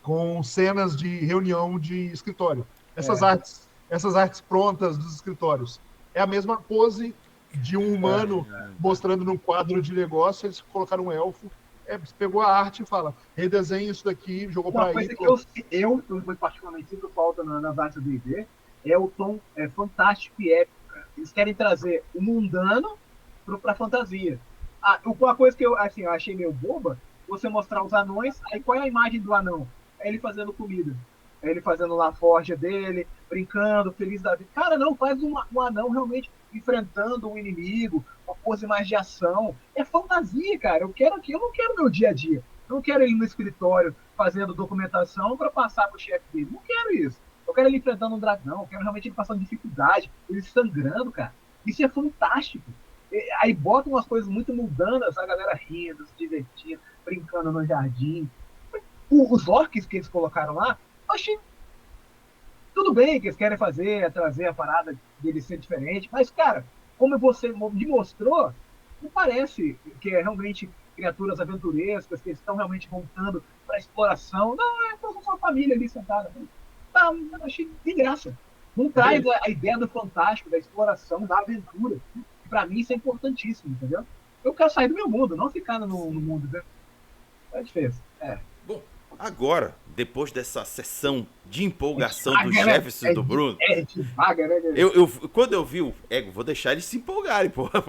com cenas de reunião de escritório. Essas artes prontas dos escritórios. É a mesma pose de um humano mostrando num quadro de negócio, eles colocaram um elfo, pegou a arte e fala, redesenha isso daqui, jogou para aí. Que eu particularmente sinto falta nas artes do D&D é o tom fantástico e épico. Cara. Eles querem trazer o mundano para fantasia. Uma coisa que eu achei meio boba, você mostrar os anões, aí qual é a imagem do anão? É ele fazendo comida. É ele fazendo lá a forja dele, brincando, feliz da vida. Cara, não, faz um anão realmente enfrentando um inimigo, uma pose mais de ação. É fantasia, cara. Eu não quero meu dia a dia. Eu não quero ele no escritório fazendo documentação para passar pro chefe dele. Não quero isso. Eu quero ele enfrentando um dragão. Eu quero realmente ele passando dificuldade, ele sangrando, cara. Isso é fantástico. Aí botam umas coisas muito mundanas, a galera rindo, se divertindo, brincando no jardim. Os orcs que eles colocaram lá, eu achei tudo bem que eles querem trazer a parada dele ser diferente, mas, cara, como você me mostrou, não parece que é realmente criaturas aventurescas, que estão realmente voltando para exploração. Não, é só uma família ali sentada. Não, achei de graça. Não traz a ideia do fantástico, da exploração, da aventura. Para mim isso é importantíssimo, entendeu? Eu quero sair do meu mundo, não ficar no mundo. Né? É a diferença. Bom, agora, depois dessa sessão de empolgação do Jefferson e do Bruno, quando eu vi o Ego, vou deixar eles se empolgarem, porra.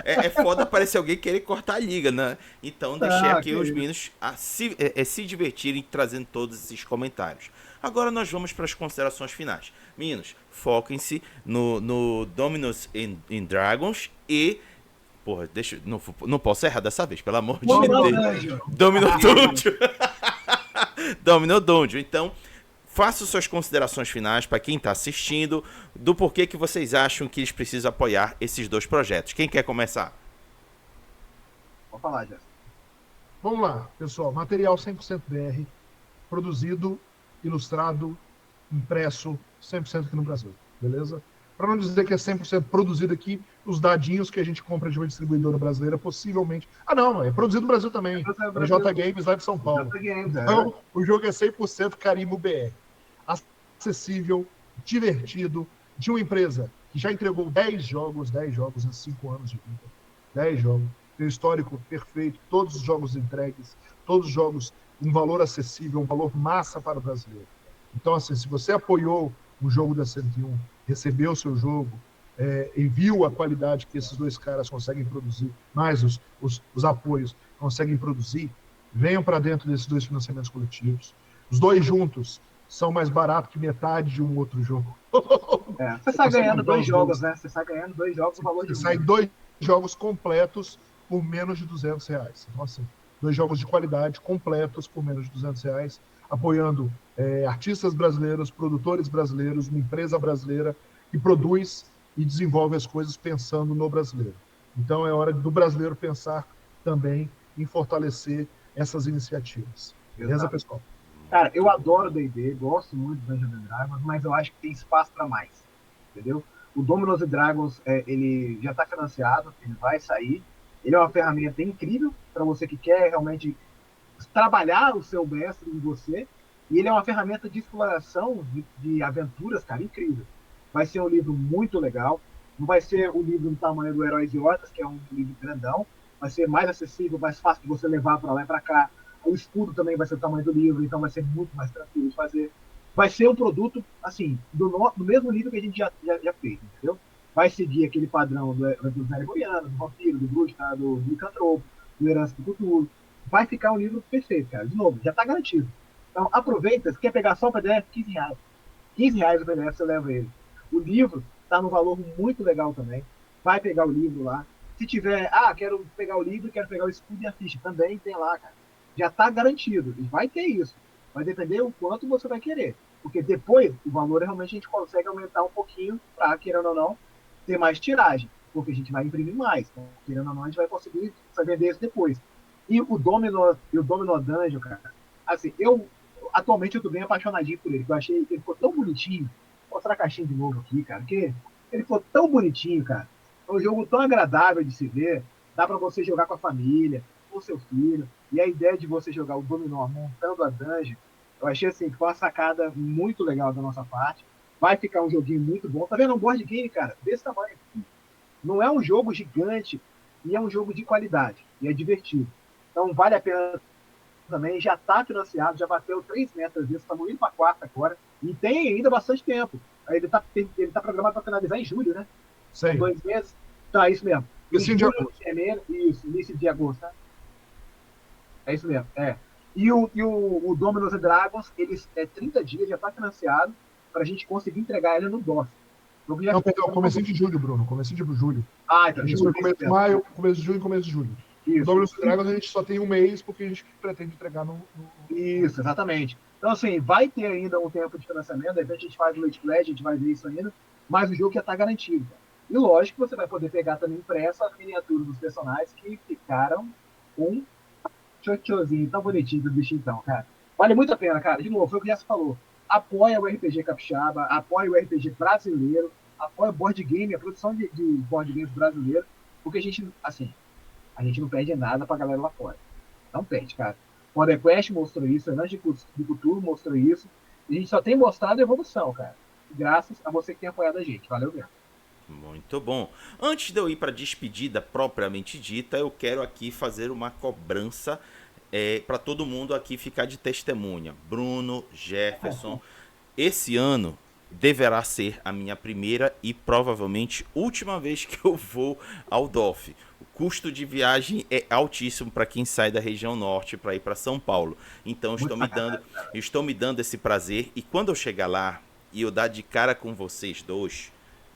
É foda parecer alguém querer cortar a liga, né? Então deixei aqui os meninos se divertirem trazendo todos esses comentários. Agora nós vamos para as considerações finais. Meninos, foquem-se no Dominus and Dragons e... Porra, não posso errar dessa vez, pelo amor de Deus. Domino Dungeon. Domino Dungeon. Então, façam suas considerações finais para quem está assistindo, do porquê que vocês acham que eles precisam apoiar esses dois projetos. Quem quer começar? Vou falar, Jéssica. Vamos lá, pessoal. Material 100% BR, produzido, ilustrado, impresso 100% aqui no Brasil, beleza? Para não dizer que é 100% produzido aqui, os dadinhos que a gente compra de uma distribuidora brasileira, possivelmente... Ah, não, é produzido no Brasil também. É J Games lá de São Paulo. Então, o jogo é 100% carimbo BR. Acessível, divertido, de uma empresa que já entregou 10 jogos em 5 anos de vida. 10 jogos. Tem um histórico perfeito, todos os jogos entregues, todos os jogos um valor acessível, um valor massa para o brasileiro. Então, assim, se você apoiou o jogo da 101, recebeu o seu jogo, e viu a qualidade que esses dois caras conseguem produzir, mais os apoios conseguem produzir, venham para dentro desses dois financiamentos coletivos. Os dois juntos são mais baratos que metade de um outro jogo. Você sai ganhando 2 jogos, né? Você sai ganhando 2 jogos no valor de Você sai 2 jogos completos por menos de R$200. Então, assim, 2 jogos de qualidade completos por menos de R$200, apoiando artistas brasileiros, produtores brasileiros, uma empresa brasileira que produz e desenvolve as coisas pensando no brasileiro. Então, é hora do brasileiro pensar também em fortalecer essas iniciativas. Beleza, pessoal? Cara, eu adoro D&D, gosto muito do Dungeons & Dragons, mas eu acho que tem espaço para mais, entendeu? O Dominos & Dragons, ele já está financiado, ele vai sair. Ele é uma ferramenta incrível para você que quer realmente trabalhar o seu mestre em você. E ele é uma ferramenta de exploração de aventuras, cara, incrível. Vai ser um livro muito legal. Não vai ser o livro do tamanho do Heróis e Hordas, que é um livro grandão. Vai ser mais acessível, mais fácil de você levar para lá e para cá. O escudo também vai ser o tamanho do livro, então vai ser muito mais tranquilo de fazer. Vai ser um produto, assim, do mesmo nível que a gente já fez, entendeu? Vai seguir aquele padrão do Zé Goiano, do Vampiro, do Bruxo, tá? Do Licantropo, do Herança do Cthulhu. Vai ficar um livro perfeito, cara. De novo, já tá garantido. Então, aproveita. Se quer pegar só o PDF, R$15. R$15 o PDF, você leva ele. O livro tá num valor muito legal também. Vai pegar o livro lá. Se tiver, quero pegar o livro, quero pegar o escudo e a ficha, também tem lá, cara. Já tá garantido. E vai ter isso. Vai depender o quanto você vai querer. Porque depois, o valor realmente a gente consegue aumentar um pouquinho para, querendo ou não, ter mais tiragem. Porque a gente vai imprimir mais. Então, querendo ou não, a gente vai conseguir vender isso depois. E o Domino Dungeon, cara, assim, atualmente eu tô bem apaixonadinho por ele. Eu achei que ele ficou tão bonitinho. Vou mostrar a caixinha de novo aqui, cara. Porque ele ficou tão bonitinho, cara. É um jogo tão agradável de se ver. Dá para você jogar com a família, com o seu filho. E a ideia de você jogar o Dominó montando a dungeon, eu achei assim, que foi uma sacada muito legal da nossa parte. Vai ficar um joguinho muito bom. Tá vendo? Um board game, cara, desse tamanho. Não é um jogo gigante e é um jogo de qualidade. E é divertido. Então vale a pena também. Já está financiado, já bateu 3 metas disso. Estamos indo para a 4ª agora. E tem ainda bastante tempo. Ele tá programado para finalizar em julho, né? Sei. 2 meses. Tá, isso mesmo. Início de agosto. Isso, início de agosto, tá? É isso mesmo, E o Dominos & Dragons, eles 30 dias, já está financiado para a gente conseguir entregar ele no DOF. Não, perdão, comecinho de julho, Bruno. Comecinho de julho. Então a gente foi começo de maio, começo de junho e começo de julho. Isso. O Dominos & Dragons a gente só tem um mês, porque a gente pretende entregar no... Isso, exatamente. Então, assim, vai ter ainda um tempo de financiamento, de repente a gente faz o Late Pledge, a gente vai ver isso ainda, mas o jogo já está garantido. Cara. E lógico que você vai poder pegar também impresso a miniatura dos personagens que ficaram com tchotchozinho tão bonitinho do bicho, então, cara. Vale muito a pena, cara. De novo, foi o que já se falou. Apoia o RPG capixaba, apoia o RPG brasileiro, apoia o board game, a produção de board games brasileiro, porque a gente não perde nada pra galera lá fora. Não perde, cara. O Quest mostrou isso, o Herança de Cthulhu mostrou isso, e a gente só tem mostrado evolução, cara. Graças a você que tem apoiado a gente. Valeu mesmo. Muito bom. Antes de eu ir para a despedida propriamente dita, eu quero aqui fazer uma cobrança para todo mundo aqui ficar de testemunha. Bruno, Jefferson, esse ano deverá ser a minha primeira e provavelmente última vez que eu vou ao DOF. O custo de viagem é altíssimo para quem sai da região norte para ir para São Paulo. Então estou me dando esse prazer, e quando eu chegar lá e eu dar de cara com vocês dois,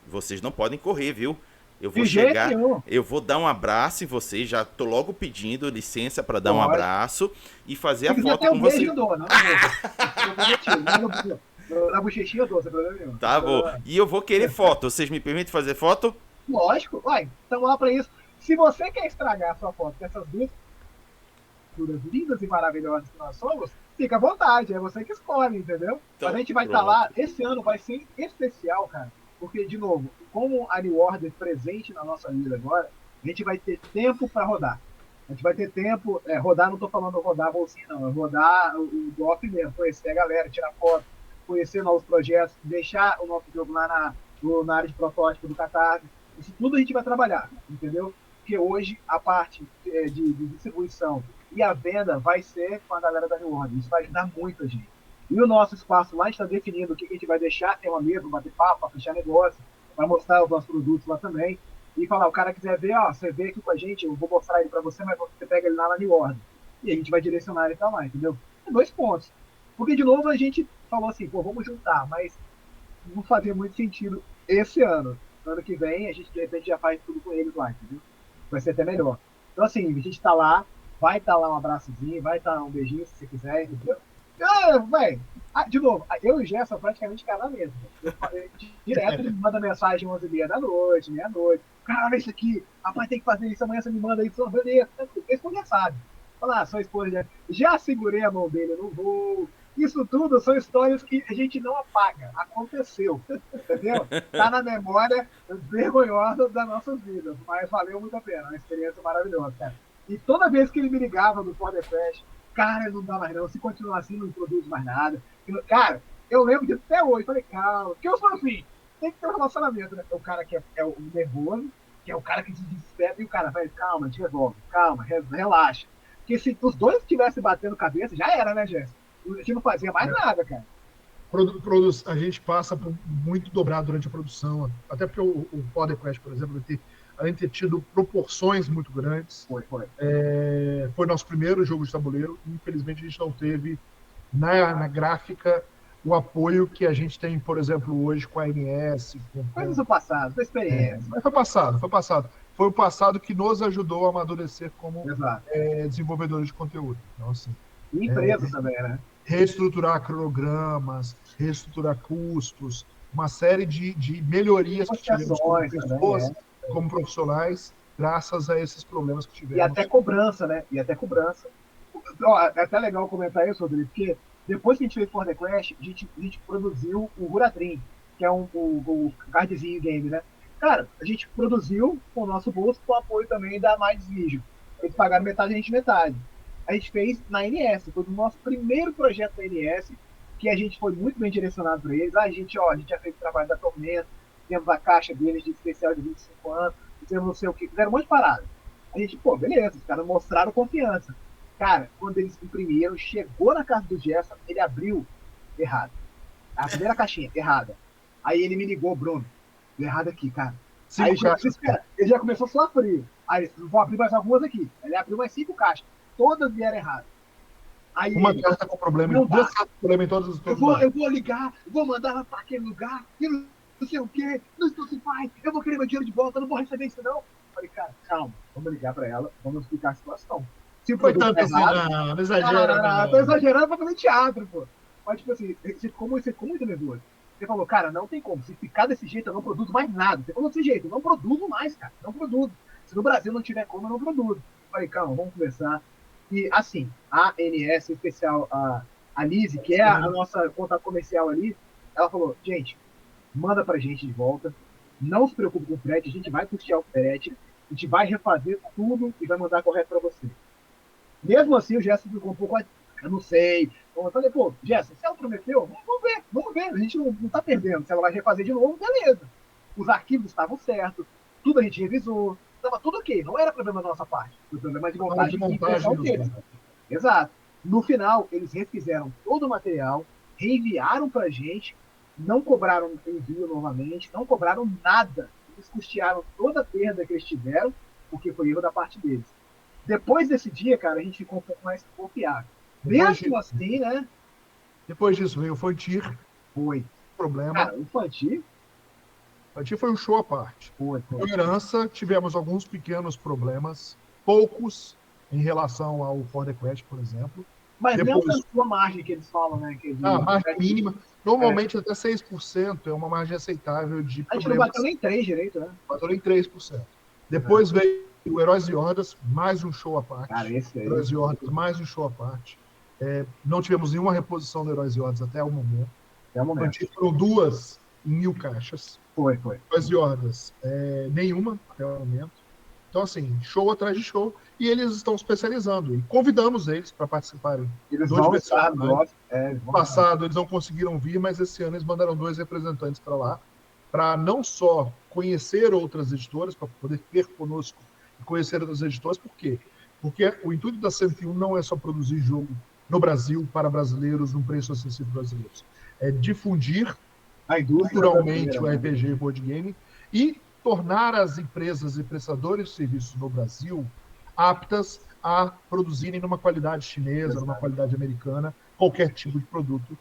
vocês não podem correr, viu? Eu vou chegar, eu vou dar um abraço em vocês, já tô logo pedindo licença para dar um abraço e fazer a foto com vocês. Na bochechinha eu dou, sem problema nenhum. Tá bom. E eu vou querer foto. Vocês me permitem fazer foto? Lógico. Estamos lá para isso. Se você quer estragar a sua foto com essas duas criaturas lindas e maravilhosas que nós somos, fica à vontade, é você que escolhe, entendeu? Então, Mas a gente vai estar pronto. lá, esse ano vai ser especial, cara, porque, de novo, como a New Order presente na nossa vida agora, a gente vai ter tempo para rodar. A gente vai ter tempo, rodar, não estou falando rodar bolsinha, não, é rodar o bloco mesmo, conhecer a galera, tirar foto, conhecer novos projetos, deixar o nosso jogo lá na área de protótipo do Catarse. Isso tudo a gente vai trabalhar, entendeu? Porque hoje a parte de distribuição e a venda vai ser com a galera da New Order. Isso vai ajudar muito a gente. E o nosso espaço lá está definindo o que a gente vai deixar, ter uma mesa, bater papo, fechar negócio, vai mostrar os nossos produtos lá também. E falar, o cara quiser ver, ó, você vê aqui com a gente, eu vou mostrar ele para você, mas você pega ele lá na New Order. E a gente vai direcionar ele para lá, entendeu? É 2 pontos. Porque, de novo, a gente falou assim, pô, vamos juntar, mas não fazia muito sentido esse ano. Ano que vem, a gente, de repente, já faz tudo com eles lá, entendeu? Vai ser até melhor. Então, assim, a gente tá lá, vai estar lá um abraçozinho, vai estar um beijinho, se você quiser, entendeu? De novo, eu e o Gerson praticamente casamento. Direto ele me manda mensagem 11h30 da noite, meia-noite. Cara, olha isso aqui, rapaz, tem que fazer isso, amanhã você me manda isso, beleza. Ele já sabe. Fala, sua esposa já segurei a mão dele no voo. Isso tudo são histórias que a gente não apaga. Aconteceu, entendeu? Tá na memória vergonhosa das nossas vidas, mas valeu muito a pena, uma experiência maravilhosa, cara. E toda vez que ele me ligava do For the Crash, cara, não dá mais não, se continuar assim não produz mais nada. Cara, eu lembro de até hoje, falei, calma, porque eu sou assim, tem que ter um relacionamento, né? O cara que é o nervoso, que é o cara que se desespera, e o cara vai, calma, a gente resolve, calma, relaxa. Porque se os dois estivessem batendo cabeça, já era, né, Jéssica? A gente não fazia mais nada, cara. A gente passa por muito dobrado durante a produção, até porque o For the Crash, por exemplo, além de ter tido proporções muito grandes, foi nosso primeiro jogo de tabuleiro, e infelizmente a gente não teve na gráfica o apoio que a gente tem, por exemplo, hoje com a ANS. Coisas do passado, da experiência. Mas foi passado. Foi o passado que nos ajudou a amadurecer como desenvolvedores de conteúdo. Então, assim, e empresa também, né? Reestruturar cronogramas, reestruturar custos, uma série de melhorias que tivemos como pessoas, como profissionais, graças a esses problemas que tivemos. E até cobrança, né? É até legal comentar isso, Rodrigo, porque depois que a gente fez For the Crash, a gente produziu o Huratrim, que é o cardzinho game, né? Cara, a gente produziu com o nosso bolso, com o apoio também da Mais Vision. Eles pagaram metade, a gente metade. A gente fez na NS, foi o nosso primeiro projeto da NS, que a gente foi muito bem direcionado para eles. A gente já fez o trabalho da Tormenta, fizemos a caixa deles de especial de 25 anos, fizemos não sei o que, fizeram um monte de parada. A gente, beleza, os caras mostraram confiança. Cara, quando eles imprimiram, chegou na casa do Gerson, ele abriu errado. A primeira caixinha, errada. Aí ele me ligou, Bruno, deu errado aqui, cara. Aí ele já começou a suar frio. Aí, vou abrir mais algumas aqui. Ele abriu mais 5 caixas. Todas vieram erradas. Aí uma carta com problema, duas cartas com problema em todos os eu vou ligar, vou mandar para aquele lugar, e não sei o quê, não se faz, eu vou querer meu dinheiro de volta, eu não vou receber isso não. Falei, cara, calma, vamos ligar para ela, vamos explicar a situação. Se foi tanto assim, não exagera. Tô exagerando pra fazer teatro, pô. Mas, tipo assim, você ficou muito nervoso. Você falou, cara, não tem como. Se ficar desse jeito, eu não produzo mais nada. Você falou desse jeito, eu não produzo mais, cara. Não produzo. Se no Brasil não tiver como, eu não produzo. Falei, calma, vamos conversar. E, assim, a ANS, em especial a Lizzie, que é a nossa contato comercial ali, ela falou, gente, manda pra gente de volta. Não se preocupe com o frete, a gente vai custear o frete. A gente vai refazer tudo e vai mandar correto pra você. Mesmo assim, o Gerson ficou um pouco, eu não sei. Eu falei, pô, Gerson, se ela prometeu, vamos ver. A gente não tá perdendo. Se ela vai refazer de novo, beleza. Os arquivos estavam certos, tudo a gente revisou, estava tudo ok. Não era problema da nossa parte, foi problema de montagem e impressão deles. Exato. No final, eles refizeram todo o material, reenviaram pra gente, não cobraram envio novamente, não cobraram nada. Eles custearam toda a perda que eles tiveram, porque foi erro da parte deles. Depois desse dia, cara, a gente ficou um pouco mais confiável. Mesmo assim, né? Depois disso veio o Fantir. Foi. Problema. Cara, o Fantir foi um show à parte. Foi. Herança, tivemos alguns pequenos problemas, poucos em relação ao For the Crash, por exemplo. Mas depois, não a sua margem que eles falam, né? Margem mínima. Normalmente até 6% é uma margem aceitável de problemas. A gente não bateu nem 3 direito, né? Bateu nem 3%. Depois veio E o Heróis e Hordas, mais um show à parte. Cara, esse aí. Heróis e Hordas, mais um show à parte. Não tivemos nenhuma reposição do Heróis e Hordas até o momento. É o momento. Foram 2 em 1000 caixas. Foi. Heróis e Hordas, nenhuma até o momento. Então, assim, show atrás de show. E eles estão especializando. E convidamos eles para participarem. Eles do vão estar aniversário, no né? nosso. No passado eles não conseguiram vir, mas esse ano eles mandaram 2 representantes para lá, para não só conhecer outras editoras, para poder ter conosco e conhecer outras editoras. Por quê? Porque o intuito da 101 não é só produzir jogo no Brasil para brasileiros num preço acessível brasileiros. É difundir A indústria culturalmente o brasileira, né? RPG e board game e tornar as empresas e prestadores de serviços no Brasil aptas a produzirem numa qualidade chinesa, numa qualidade americana, qualquer tipo de produto,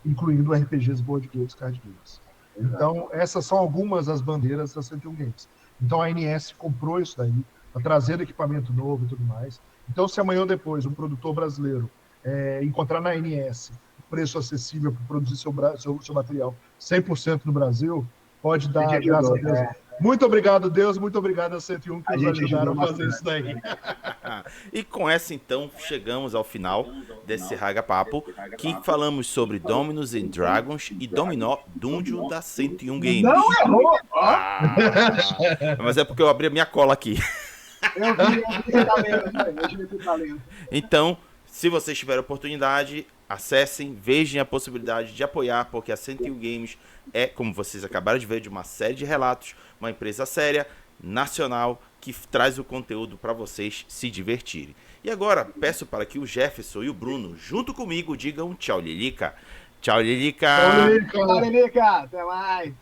incluindo RPGs, board games, card games. Então, essas são algumas das bandeiras da 101 Games. Então, a ANS comprou isso daí, está trazendo equipamento novo e tudo mais. Então, se amanhã ou depois um produtor brasileiro encontrar na ANS preço acessível para produzir seu material 100% no Brasil, pode dar graças a Deus. Muito obrigado, Deus, muito obrigado a 101 que nos ajudaram a fazer isso daí. E com essa, então, chegamos ao final desse Raga Papo, que falamos sobre Dominus and Dragons e Dominó Dungeon da 101 Games. Não errou! Mas é porque eu abri a minha cola aqui. Eu vi esse talento. Então, se vocês tiverem oportunidade, acessem, vejam a possibilidade de apoiar, porque a 101 Games é, como vocês acabaram de ver, de uma série de relatos, uma empresa séria, nacional, que traz o conteúdo para vocês se divertirem. E agora, peço para que o Jefferson e o Bruno, junto comigo, digam tchau, Lilica. Tchau, Lilica! Tchau, Lilica! Até mais!